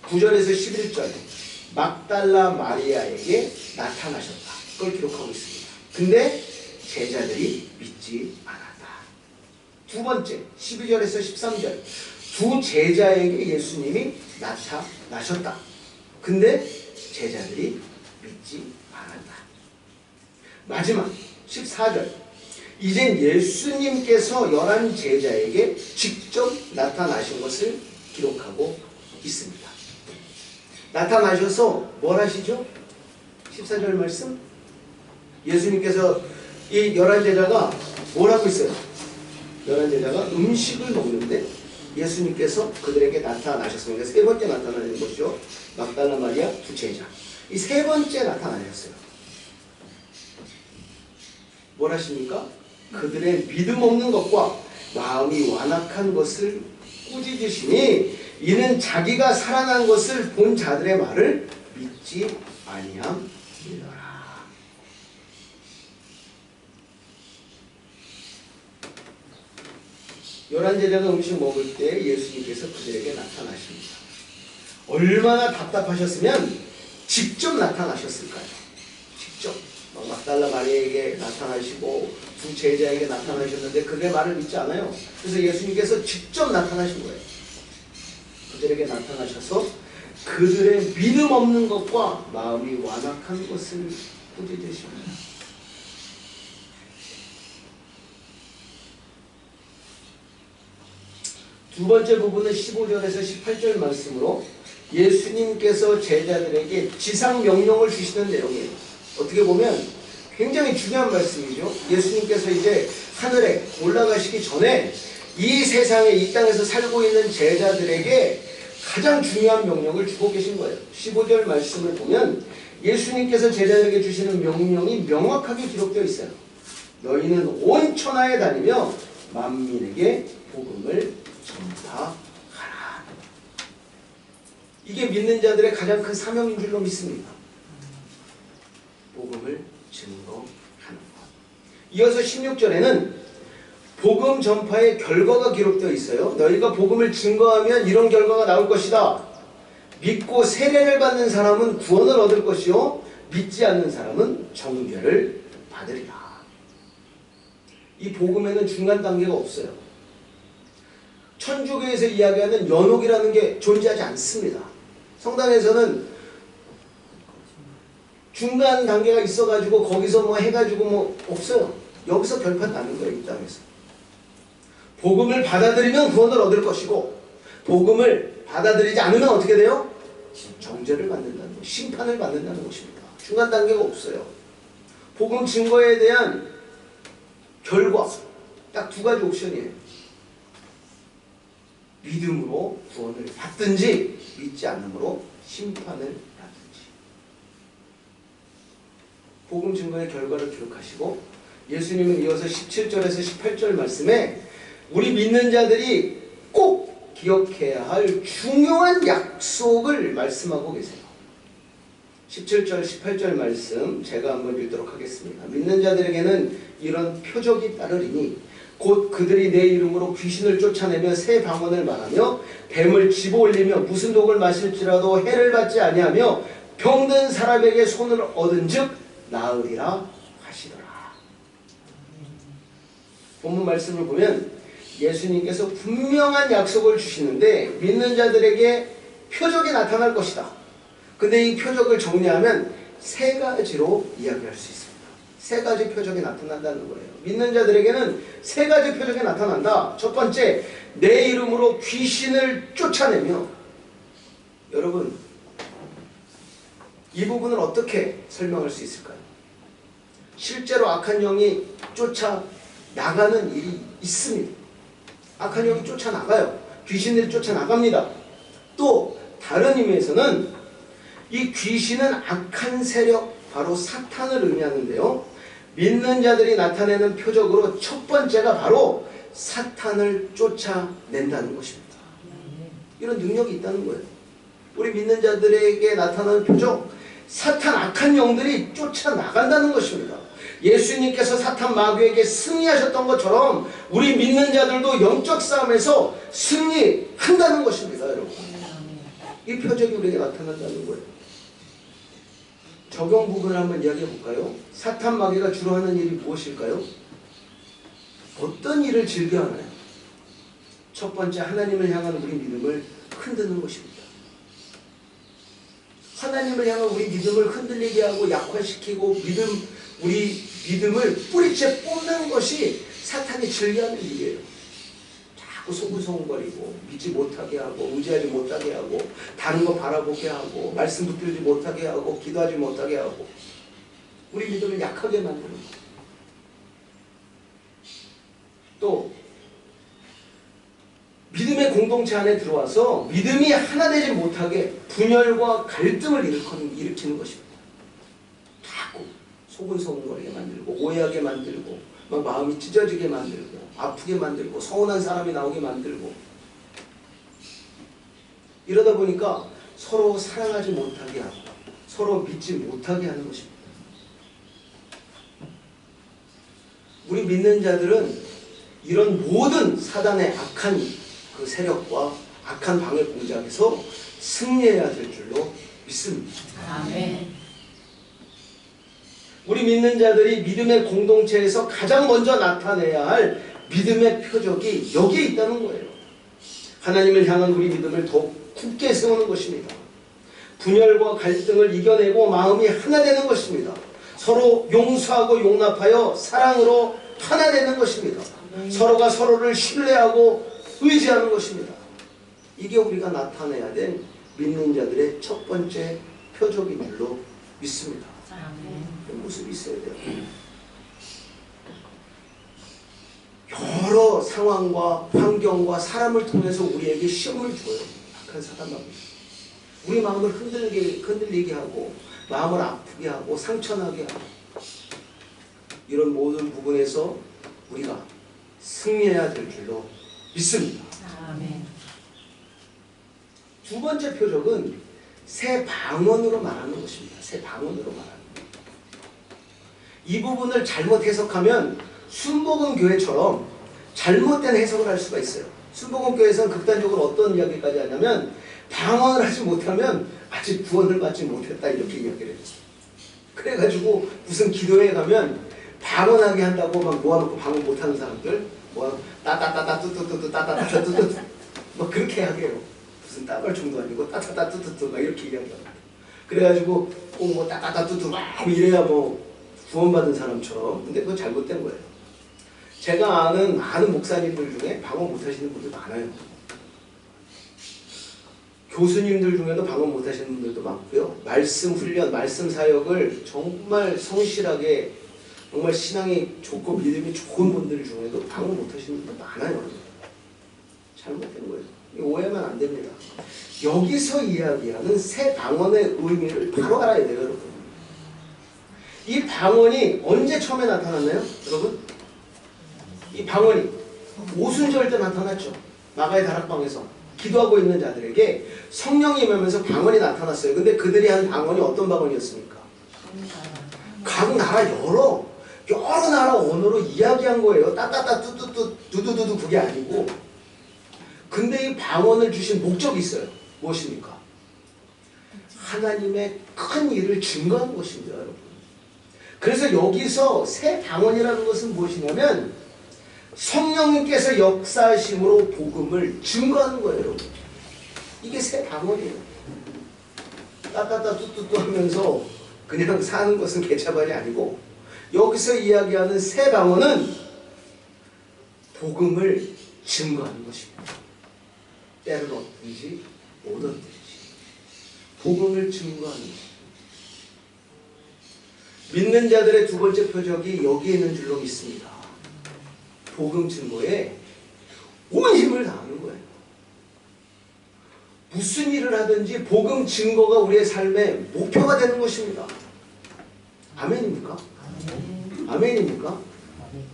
9절에서 11절 막달라 마리아에게 나타나셨다. 그걸 기록하고 있습니다. 근데 제자들이 믿지 않았다. 두 번째 12절에서 13절 두 제자에게 예수님이 나타나셨다. 근데 제자들이 믿지 않았다. 마지막 14절 이젠 예수님께서 11 제자에게 직접 나타나신 것을 기록하고 있습니다. 나타나셔서 뭘 하시죠? 14절 말씀 예수님께서 이 11 제자가 뭘 하고 있어요? 11 제자가 음식을 먹는데 예수님께서 그들에게 나타나셨습니다. 세 번째 나타나는 것이죠. 막달라 마리아 두 제자. 이 세 번째 나타나셨어요. 뭘 하십니까? 그들의 믿음 없는 것과 마음이 완악한 것을 꾸짖으시니 이는 자기가 살아난 것을 본 자들의 말을 믿지 아니함이더라. 열한 제자가 음식 먹을 때 예수님께서 그들에게 나타나십니다. 얼마나 답답하셨으면 직접 나타나셨을까요? 직접. 막달라 마리아에게 나타나시고 두 제자에게 나타나셨는데 그들의 말을 믿지 않아요. 그래서 예수님께서 직접 나타나신 거예요. 그들에게 나타나셔서 그들의 믿음 없는 것과 마음이 완악한 것을 꾸짖으십니다. 두 번째 부분은 15절에서 18절 말씀으로 예수님께서 제자들에게 지상 명령을 주시는 내용이에요. 어떻게 보면 굉장히 중요한 말씀이죠. 예수님께서 이제 하늘에 올라가시기 전에 이 세상에 이 땅에서 살고 있는 제자들에게 가장 중요한 명령을 주고 계신 거예요. 15절 말씀을 보면 예수님께서 제자들에게 주시는 명령이 명확하게 기록되어 있어요. 너희는 온 천하에 다니며 만민에게 복음을 전파하라. 이게 믿는 자들의 가장 큰 사명인 줄로 믿습니다. 복음을 증거하는 것. 이어서 16절에는 복음 전파의 결과가 기록되어 있어요. 너희가 복음을 증거하면 이런 결과가 나올 것이다. 믿고 세례를 받는 사람은 구원을 얻을 것이요 믿지 않는 사람은 정죄를 받으리라. 이 복음에는 중간 단계가 없어요. 천주교에서 이야기하는 연옥이라는 게 존재하지 않습니다. 성당에서는 중간 단계가 있어가지고 거기서 뭐 해가지고 뭐 없어요. 여기서 결판 나는 거예요. 이 땅에서. 복음을 받아들이면 구원을 얻을 것이고 복음을 받아들이지 않으면 어떻게 돼요? 정죄를 받는다는 것, 심판을 받는다는 것입니다. 중간 단계가 없어요. 복음 증거에 대한 결과 딱 두 가지 옵션이에요. 믿음으로 구원을 받든지 믿지 않음으로 심판을 받든지. 복음 증거의 결과를 기록하시고 예수님은 이어서 17절에서 18절 말씀에 우리 믿는 자들이 꼭 기억해야 할 중요한 약속을 말씀하고 계세요. 17절, 18절 말씀 제가 한번 읽도록 하겠습니다. 믿는 자들에게는 이런 표적이 따르리니 곧 그들이 내 이름으로 귀신을 쫓아내며 새 방언을 말하며 뱀을 집어올리며 무슨 독을 마실지라도 해를 받지 아니하며 병든 사람에게 손을 얻은 즉 나으리라 하시더라. 본문 말씀을 보면 예수님께서 분명한 약속을 주시는데 믿는 자들에게 표적이 나타날 것이다. 근데 이 표적을 정리하면 세 가지로 이야기할 수 있습니다. 세 가지 표적이 나타난다는 거예요. 믿는 자들에게는 세 가지 표적이 나타난다. 첫 번째, 내 이름으로 귀신을 쫓아내며. 여러분, 이 부분을 어떻게 설명할 수 있을까요? 실제로 악한 영이 쫓아나가는 일이 있습니다. 악한 영이 쫓아나가요. 귀신들이 쫓아나갑니다. 또 다른 의미에서는 이 귀신은 악한 세력, 바로 사탄을 의미하는데요. 믿는 자들이 나타내는 표적으로 첫 번째가 바로 사탄을 쫓아낸다는 것입니다. 이런 능력이 있다는 거예요. 우리 믿는 자들에게 나타나는 표적, 사탄 악한 영들이 쫓아나간다는 것입니다. 예수님께서 사탄 마귀에게 승리하셨던 것처럼 우리 믿는 자들도 영적 싸움에서 승리한다는 것입니다. 여러분, 이 표적이 우리에게 나타난다는 거예요. 적용 부분을 한번 이야기해 볼까요? 사탄 마귀가 주로 하는 일이 무엇일까요? 어떤 일을 즐겨하나요? 첫 번째, 하나님을 향한 우리 믿음을 흔드는 것입니다. 하나님을 향한 우리 믿음을 흔들리게 하고 약화시키고 우리 믿음을 뿌리째 뽑는 것이 사탄이 즐겨하는 일이에요. 자꾸 소근소근거리고 믿지 못하게 하고 의지하지 못하게 하고 다른 거 바라보게 하고 말씀 붙들지 못하게 하고 기도하지 못하게 하고 우리 믿음을 약하게 만드는 거. 또 믿음의 공동체 안에 들어와서 믿음이 하나 되지 못하게 분열과 갈등을 일으키는 것입니다. 자꾸 소근소근거리게 만들고 오해하게 만들고 막 마음이 찢어지게 만들고 아프게 만들고 서운한 사람이 나오게 만들고 이러다 보니까 서로 사랑하지 못하게 하고 서로 믿지 못하게 하는 것입니다. 우리 믿는 자들은 이런 모든 사단의 악한 그 세력과 악한 방해 공작에서 승리해야 될 줄로 믿습니다. 아멘. 우리 믿는 자들이 믿음의 공동체에서 가장 먼저 나타내야 할 믿음의 표적이 여기에 있다는 거예요. 하나님을 향한 우리 믿음을 더욱 굳게 세우는 것입니다. 분열과 갈등을 이겨내고 마음이 하나 되는 것입니다. 서로 용서하고 용납하여 사랑으로 하나 되는 것입니다. 서로가 서로를 신뢰하고 의지하는 것입니다. 이게 우리가 나타내야 될 믿는 자들의 첫 번째 표적인 줄로 믿습니다. 그 모습이 있어야 돼요. 여러 상황과 환경과 사람을 통해서 우리에게 시험을 줘요. 악한 사단마귀. 우리 마음을 흔들리게 하고 마음을 아프게 하고 상처나게 하고 이런 모든 부분에서 우리가 승리해야 될 줄로 믿습니다. 두 번째 표적은 새 방언으로 말하는 것입니다. 새 방언으로 말하는 것. 이 부분을 잘못 해석하면 순복음 교회처럼 잘못된 해석을 할 수가 있어요. 순복음 교회에서는 극단적으로 어떤 이야기까지 하냐면 방언을 하지 못하면 아직 구원을 받지 못했다 이렇게 이야기를 해요. 그래가지고 무슨 기도회에 가면 방언하게 한다고 막 모아놓고 방언 못하는 사람들 따따따따 뚜뚜뚜뚜 따따따따 뚜뚜뚜 막 그렇게 하게 해요. 무슨 따갈 정도 아니고 따따따 뚜뚜뚜 막 이렇게 이야기합니다. 그래가지고 꼭 뭐 따따따 뚜뚜 막 이래야 뭐 구원받은 사람처럼. 근데 그건 잘못된 거예요. 제가 아는 목사님들 중에 방언 못하시는 분들 많아요. 교수님들 중에도 방언 못하시는 분들도 많고요. 말씀 훈련, 말씀 사역을 정말 성실하게 정말 신앙이 좋고 믿음이 좋은 분들 중에도 방언 못하시는 분들 많아요. 잘못된 거예요. 오해하면 안 됩니다. 여기서 이야기하는 새 방언의 의미를 바로 알아야 돼요, 여러분. 이 방언이 언제 처음에 나타났나요, 여러분? 이 방언이 오순절 때 나타났죠. 마가의 다락방에서 기도하고 있는 자들에게 성령이 임하면서 방언이 나타났어요. 근데 그들이 한 방언이 어떤 방언이었습니까? 각 나라 여러 나라 언어로 이야기한 거예요. 따따따 뚜뚜뚜 두두두두 그게 아니고. 근데 이 방언을 주신 목적이 있어요. 무엇입니까? 하나님의 큰 일을 증거하는 것입니다, 여러분. 그래서 여기서 새 방언이라는 것은 무엇이냐면 성령님께서 역사하심으로 복음을 증거하는 거예요, 여러분. 이게 새 방언이에요. 따따따 뚜뚜뚜 하면서 그냥 사는 것은 개차반이 아니고 여기서 이야기하는 새 방언은 복음을 증거하는 것입니다. 때를 얻든지 못 얻든지 복음을 증거하는 것입니다. 믿는 자들의 두 번째 표적이 여기에 있는 줄로 믿습니다. 복음 증거에 온 힘을 다하는 거예요. 무슨 일을 하든지 복음 증거가 우리의 삶의 목표가 되는 것입니다. 아멘입니까? 아멘입니까?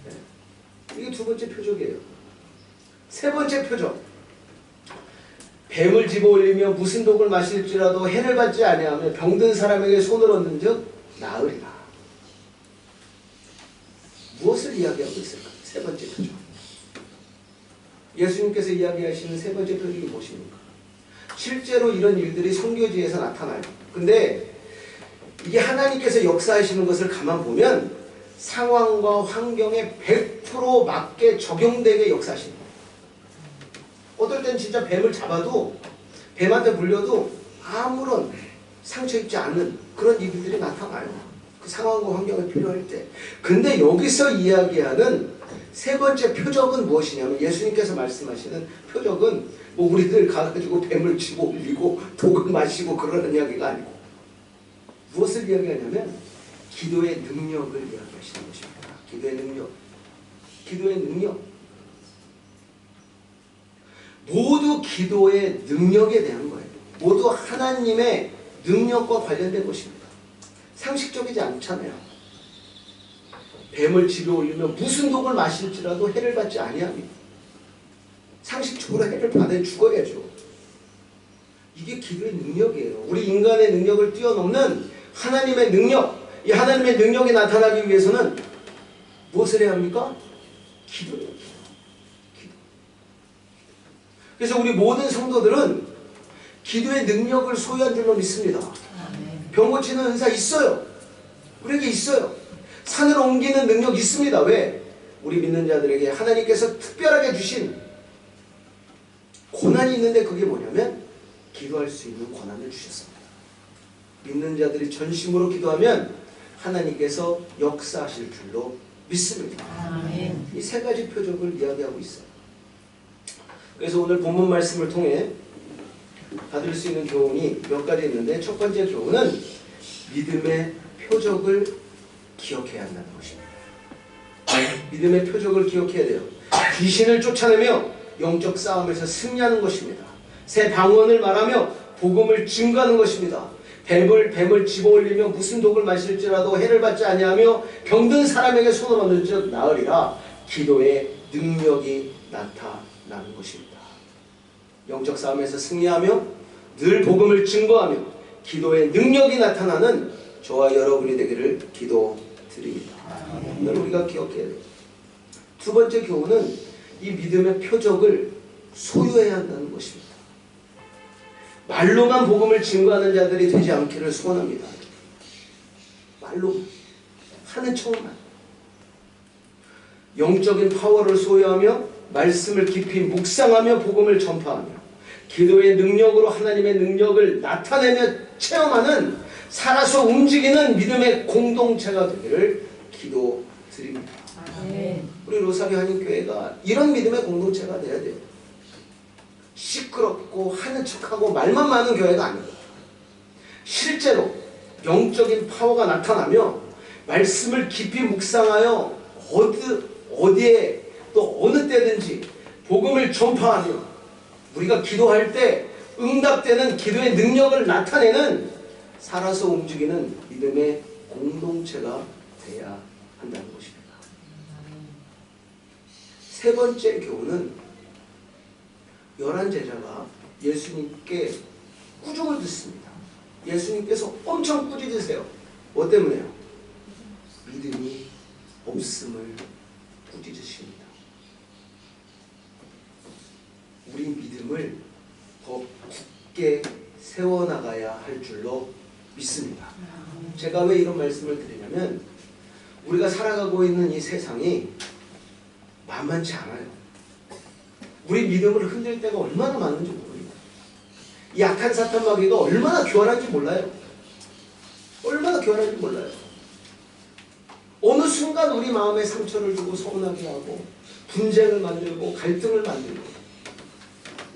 네. 이게 두 번째 표적이에요. 세 번째 표적. 뱀을 집어올리며 무슨 독을 마실지라도 해를 받지 아니하며 병든 사람에게 손을 얹는 즉 나으리라. 무엇을 이야기하고 있을까? 세 번째 표적. 예수님께서 이야기하시는 세 번째 표적이 무엇입니까? 실제로 이런 일들이 선교지에서 나타나요. 근데 이게 하나님께서 역사하시는 것을 가만 보면 상황과 환경에 100% 맞게 적용되게 역사하시는 거예요. 어떨 땐 진짜 뱀을 잡아도 뱀한테 물려도 아무런 상처 입지 않는 그런 일들이 나타나요. 그 상황과 환경이 필요할 때. 근데 여기서 이야기하는 세 번째 표적은 무엇이냐면 예수님께서 말씀하시는 표적은 뭐 우리들 가가지고 뱀을 집어 올리고 독을 마시고 그러는 이야기가 아니고 무엇을 이야기하냐면 기도의 능력을 이야기하시는 것입니다. 기도의 능력. 기도의 능력. 모두 기도의 능력에 대한 거예요. 모두 하나님의 능력과 관련된 것입니다. 상식적이지 않잖아요. 뱀을 집에 올리면 무슨 독을 마실지라도 해를 받지 아니하며 상식적으로 해를 받아 죽어야죠. 이게 기도의 능력이에요. 우리 인간의 능력을 뛰어넘는 하나님의 능력. 이 하나님의 능력이 나타나기 위해서는 무엇을 해야 합니까? 기도예요. 기도. 그래서 우리 모든 성도들은 기도의 능력을 소유한 줄로 믿습니다. 병 고치는 은사 있어요. 우리에게 있어요. 산을 옮기는 능력이 있습니다. 왜? 우리 믿는 자들에게 하나님께서 특별하게 주신 고난이 있는데 그게 뭐냐면 기도할 수 있는 권한을 주셨습니다. 믿는 자들이 전심으로 기도하면 하나님께서 역사하실 줄로 믿습니다. 아멘. 이 세 가지 표적을 이야기하고 있어요. 그래서 오늘 본문 말씀을 통해 받을 수 있는 교훈이 몇 가지 있는데, 첫 번째 교훈은 믿음의 표적을 기억해야 한다는 것입니다. 믿음의 표적을 기억해야 돼요. 귀신을 쫓아내며 영적 싸움에서 승리하는 것입니다. 새 방언을 말하며 복음을 증거하는 것입니다. 뱀을 집어올리며 무슨 독을 마실지라도 해를 받지 아니하며 병든 사람에게 손을 얹을 즉 나으리라. 기도의 능력이 나타나는 것입니다. 영적 싸움에서 승리하며 늘 복음을 증거하며 기도의 능력이 나타나는 저와 여러분이 되기를 기도드립니다. 오늘 우리가 기억해야 돼요. 두 번째 교훈은 이 믿음의 표적을 소유해야 한다는 것입니다. 말로만 복음을 증거하는 자들이 되지 않기를 소원합니다. 말로 하는 척만. 영적인 파워를 소유하며 말씀을 깊이 묵상하며 복음을 전파하며 기도의 능력으로 하나님의 능력을 나타내며 체험하는 살아서 움직이는 믿음의 공동체가 되기를 기도드립니다. 우리 로사리 한인교회가 이런 믿음의 공동체가 돼야 돼요. 시끄럽고 하는 척하고 말만 많은 교회가 아닙니다. 실제로 영적인 파워가 나타나며 말씀을 깊이 묵상하여 어디에 또 어느 때든지 복음을 전파하며 우리가 기도할 때 응답되는 기도의 능력을 나타내는 살아서 움직이는 믿음의 공동체가 돼야 한다는 것입니다. 세 번째 교훈은 11 제자가 예수님께 꾸중을 듣습니다. 예수님께서 엄청 꾸짖으세요. 뭐 때문에요? 믿음이 없음을 꾸짖으십니다. 우리 믿음을 더 굳게 세워나가야 할 줄로 믿습니다. 제가 왜 이런 말씀을 드리냐면 우리가 살아가고 있는 이 세상이 만만치 않아요. 우리 믿음을 흔들 때가 얼마나 많은지 모릅니다. 이 악한 사탄 마귀가 얼마나 교활한지 몰라요. 얼마나 교활한지 몰라요. 어느 순간 우리 마음에 상처를 주고 서운하게 하고 분쟁을 만들고 갈등을 만들고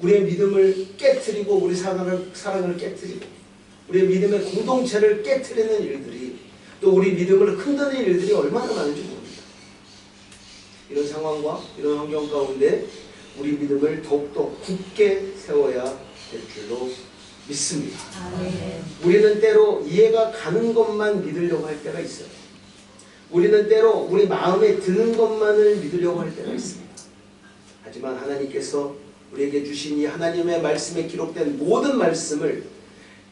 우리의 믿음을 깨트리고 우리 사랑을 깨트리고 우리의 믿음의 공동체를 깨트리는 일들이 또 우리 믿음을 흔드는 일들이 얼마나 많은지 모릅니다. 이런 상황과 이런 환경 가운데 우리 믿음을 더욱더 굳게 세워야 될 줄로 믿습니다. 우리는 때로 이해가 가는 것만 믿으려고 할 때가 있어요. 우리는 때로 우리 마음에 드는 것만을 믿으려고 할 때가 있습니다. 하지만 하나님께서 우리에게 주신 이 하나님의 말씀에 기록된 모든 말씀을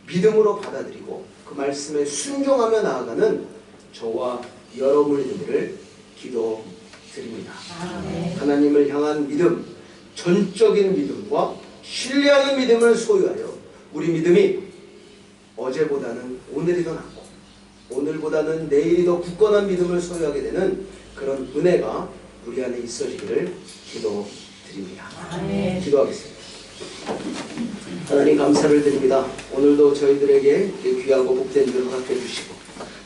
믿음으로 받아들이고 그 말씀에 순종하며 나아가는 저와 여러분이 되기를 기도드립니다. 하나님을 향한 믿음, 전적인 믿음과 신뢰하는 믿음을 소유하여 우리 믿음이 어제보다는 오늘이 더 낫고 오늘보다는 내일이 더 굳건한 믿음을 소유하게 되는 그런 은혜가 우리 안에 있어지기를 기도드립니다. 기도하겠습니다. 하나님 감사를 드립니다. 오늘도 저희들에게 귀하고 복된 줄 허락해 주시고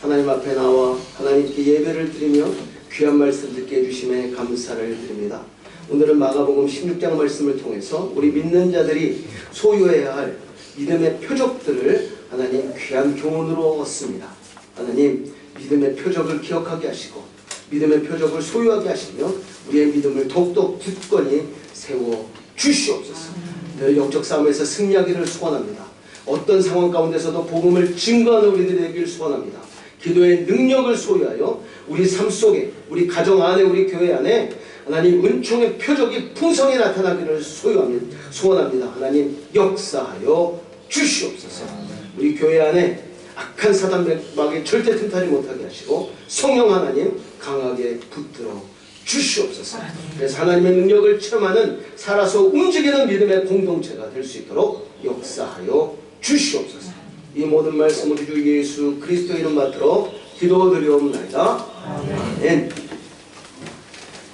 하나님 앞에 나와 하나님께 예배를 드리며 귀한 말씀 듣게 해주심에 감사를 드립니다. 오늘은 마가복음 16장 말씀을 통해서 우리 믿는 자들이 소유해야 할 믿음의 표적들을 하나님 귀한 교훈으로 얻습니다. 하나님 믿음의 표적을 기억하게 하시고 믿음의 표적을 소유하게 하시며 우리의 믿음을 더욱더 굳건히 세워 주시옵소서. 늘 영적 싸움에서 승리하기를 소원합니다. 어떤 상황 가운데서도 복음을 증거하는 우리들이 되길 소원합니다. 기도의 능력을 소유하여 우리 삶 속에 우리 가정 안에 우리 교회 안에 하나님 은총의 표적이 풍성히 나타나기를 소원합니다. 하나님 역사하여 주시옵소서. 우리 교회 안에 악한 사단 마귀 절대 틈타지 못하게 하시고 성령 하나님 강하게 붙들어 주시옵소서. 그래서 하나님의 능력을 체험하는 살아서 움직이는 믿음의 공동체가 될 수 있도록 역사하여 주시옵소서. 이 모든 말씀을 주 예수 그리스도 이름 받들어 기도드리옵나이다. 아멘.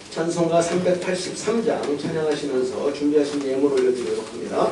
찬송가 383장 찬양하시면서 준비하신 예물 올려드리도록 합니다.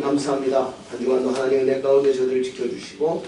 감사합니다. 한 주간도 하나님 은혜 가운데 저들을 지켜주시고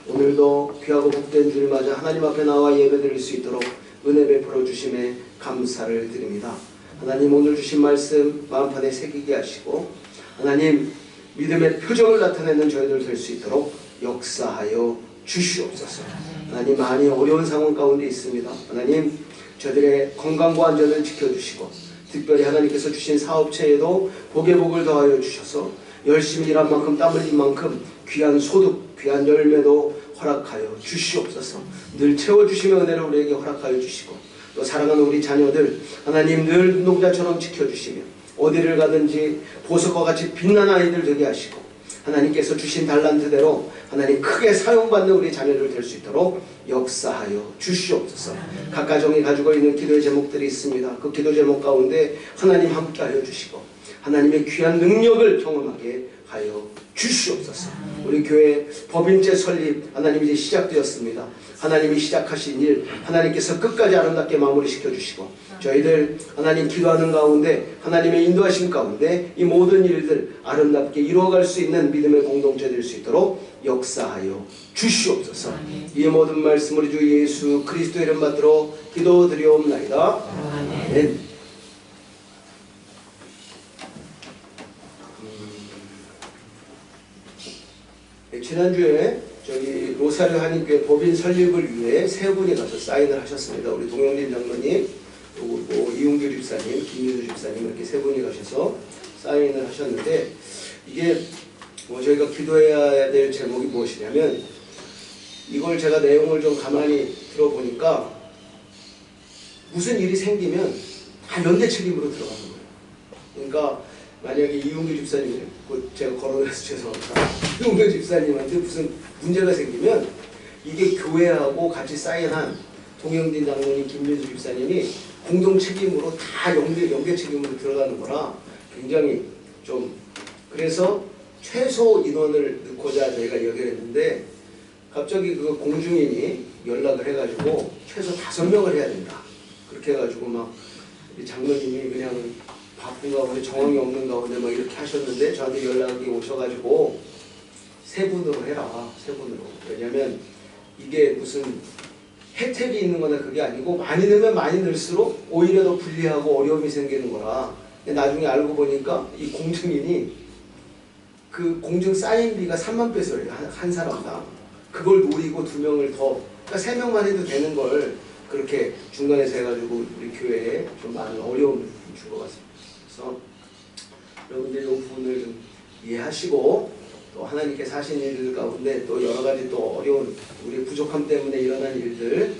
오늘도 귀하고 복된 주를 맞아 하나님 앞에 나와 예배드릴 수 있도록 은혜 베풀어 주심에 감사를 드립니다. 하나님 오늘 주신 말씀 마음판에 새기게 하시고 하나님 믿음의 표정을 나타내는 저희들 될 수 있도록 역사하여 주시옵소서. 하나님 많이 어려운 상황 가운데 있습니다. 하나님 저들의 건강과 안전을 지켜주시고 특별히 하나님께서 주신 사업체에도 복의 복을 더하여 주셔서 열심히 일한 만큼 땀 흘린 만큼 귀한 소득, 귀한 열매도 허락하여 주시옵소서. 늘 채워주시며 은혜를 우리에게 허락하여 주시고 또 사랑하는 우리 자녀들 하나님 늘 눈동자처럼 지켜주시며 어디를 가든지 보석과 같이 빛나는 아이들 되게 하시고 하나님께서 주신 달란트대로 하나님 크게 사용받는 우리 자녀들 될 수 있도록 역사하여 주시옵소서. 각 가정이 가지고 있는 기도의 제목들이 있습니다. 그 기도 제목 가운데 하나님 함께하여 주시고 하나님의 귀한 능력을 경험하게 하여 주시옵소서. 우리 교회 법인제 설립 하나님 이제 시작되었습니다. 하나님이 시작하신 일 하나님께서 끝까지 아름답게 마무리시켜 주시고 저희들 하나님 기도하는 가운데 하나님의 인도하심 가운데 이 모든 일들 아름답게 이루어갈 수 있는 믿음의 공동체 될 수 있도록 역사하여 주시옵소서. 이 모든 말씀 우리 주 예수 그리스도 이름 받들어 기도드리옵나이다. 아멘. 지난주에 저기 로사르 한인교회 법인 설립을 위해 세 분이 가서 사인을 하셨습니다. 우리 동영진 장로님, 그리고 이용규 집사님, 김민수 집사님 이렇게 세 분이 가셔서 사인을 하셨는데 이게 저희가 기도해야 될 제목이 무엇이냐면 이걸 제가 내용을 좀 가만히 들어보니까 무슨 일이 생기면 다 연대 책임으로 들어가는 거예요. 그러니까 만약에 이용규 집사님, 제가 거론해서 죄송합니다. 이용규 집사님한테 무슨 문제가 생기면 이게 교회하고 같이 사인한 동영진 장로님, 김민수 집사님이 공동 책임으로 다 연계 책임으로 들어가는 거라 굉장히 좀 그래서 최소 인원을 넣고자 저희가 얘기를 했는데 갑자기 그 공중인이 연락을 해가지고 최소 5명을 해야 된다. 그렇게 해가지고 막 우리 장로님이 그냥 바쁜 가운데 정황이 없는 가운데 막 이렇게 하셨는데 저한테 연락이 오셔가지고 세 분으로 해라. 세 분으로. 왜냐면 이게 무슨 혜택이 있는 거나 그게 아니고 많이 넣으면 많이 넣을수록 오히려 더 불리하고 어려움이 생기는 거라. 근데 나중에 알고 보니까 이 공증인이 그 공증 사인비가 3만 페소예요. 한 사람당. 그걸 노리고 2명을 더 그러니까 3명만 해도 되는 걸 그렇게 중간에서 해가지고 우리 교회에 좀 많은 어려움을 준 것 같습니다. 그래서 여러분들 이 부분을 좀 이해하시고 또 하나님께서 하신 일들 가운데 또 여러 가지 또 어려운 우리 부족함 때문에 일어난 일들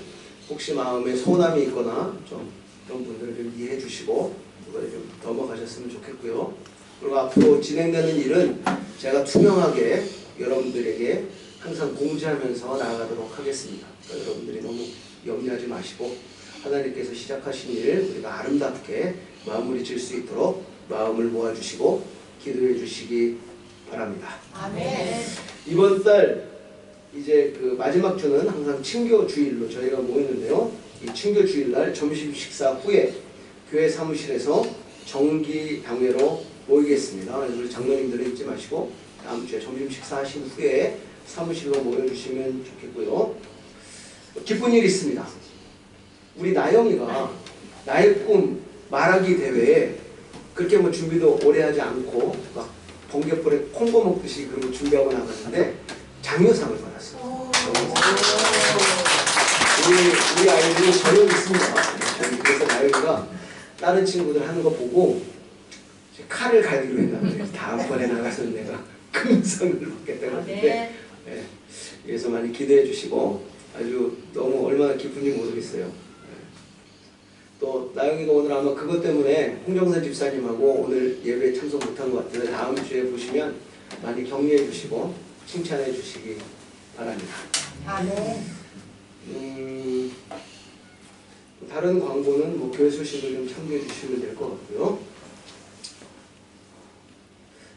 혹시 마음에 소원함이 있거나 좀 그런 분들을 좀 이해해 주시고 그거에 좀 넘어가셨으면 좋겠고요. 그리고 앞으로 진행되는 일은 제가 투명하게 여러분들에게 항상 공지하면서 나아가도록 하겠습니다. 그러니까 여러분들이 너무 염려하지 마시고 하나님께서 시작하신 일 우리가 아름답게 마무리 질 수 있도록 마음을 모아주시고 기도해 주시기 바랍니다. 아멘. 이번 달 이제 그 마지막 주는 항상 친교 주일로 저희가 모이는데요. 이 친교 주일날 점심 식사 후에 교회 사무실에서 정기 당회로 모이겠습니다. 그래서 우리 장로님들은 잊지 마시고 다음 주에 점심 식사하신 후에 사무실로 모여주시면 좋겠고요. 기쁜 일이 있습니다. 우리 나영이가 나의 꿈 말하기 대회에 그렇게 뭐 준비도 오래 하지 않고 막 번개불에 콩고 먹듯이 그런 거 준비하고 나갔는데 장려상을 받았어요. 우리 아이들이 저녁 있습니다. 그래서 나영이가 다른 친구들 하는 거 보고 칼을 갈기로 했나. 다음번에 나가서는 내가 금상을 받겠다고 했는데 네. 그래서 많이 기대해 주시고 아주 너무 얼마나 기쁜지 모르겠어요. 또 나영이가 오늘 아마 그것 때문에 홍정선 집사님하고 오늘 예배에 참석 못한 것 같은데 다음 주에 보시면 많이 격려해 주시고 칭찬해 주시기 바랍니다. 다른 광고는 뭐 교회 소식을 좀 참고해 주시면 될 것 같고요.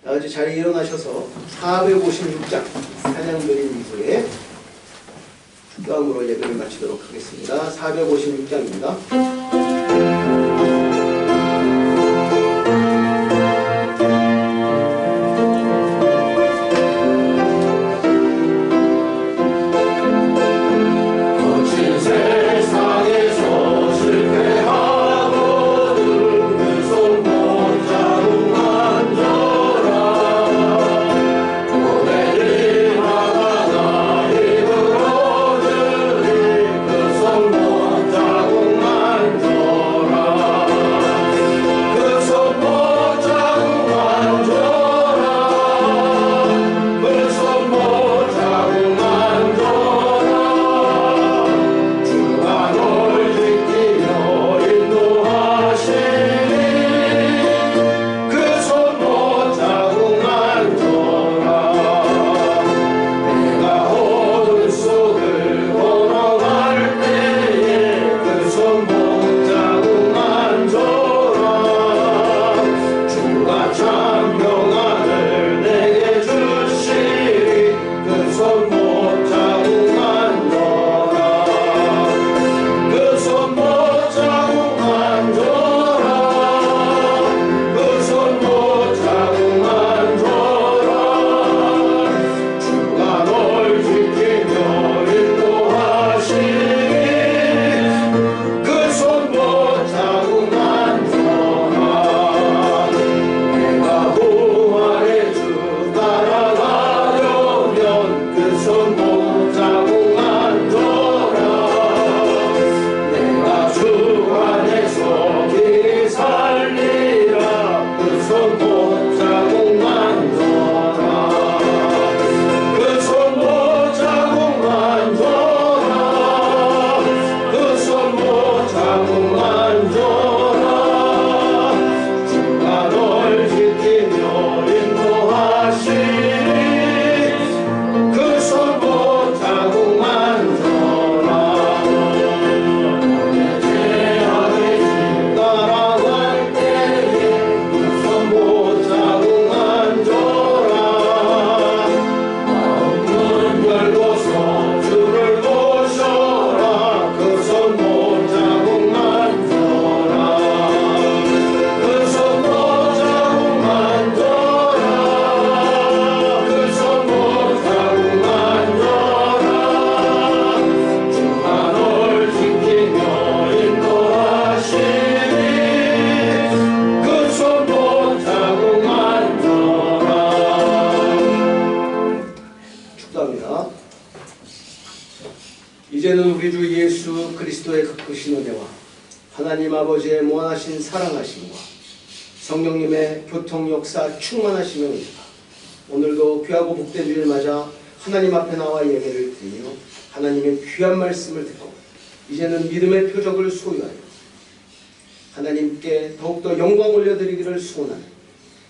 다 같이 자리에 일어나셔서 456장 찬양드린 이후에 축도함으로 예배를 마치도록 하겠습니다. 456장입니다. 이제는 우리 주 예수 그리스도의 크신 은혜와 하나님 아버지의 무한하신 사랑하심과 성령님의 교통 역사 충만하심의 은혜가 오늘도 귀하고 복된 주일 맞아 하나님 앞에 나와 예배를 드리며 하나님의 귀한 말씀을 듣고 이제는 믿음의 표적을 소유하여 하나님께 더욱더 영광 올려드리기를 소원하는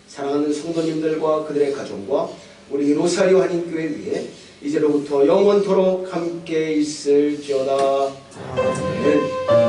사랑하는 성도님들과 그들의 가정과 우리 로사리오 한인교회 위에 이제로부터 영원토록 함께 있을지어다. 아멘.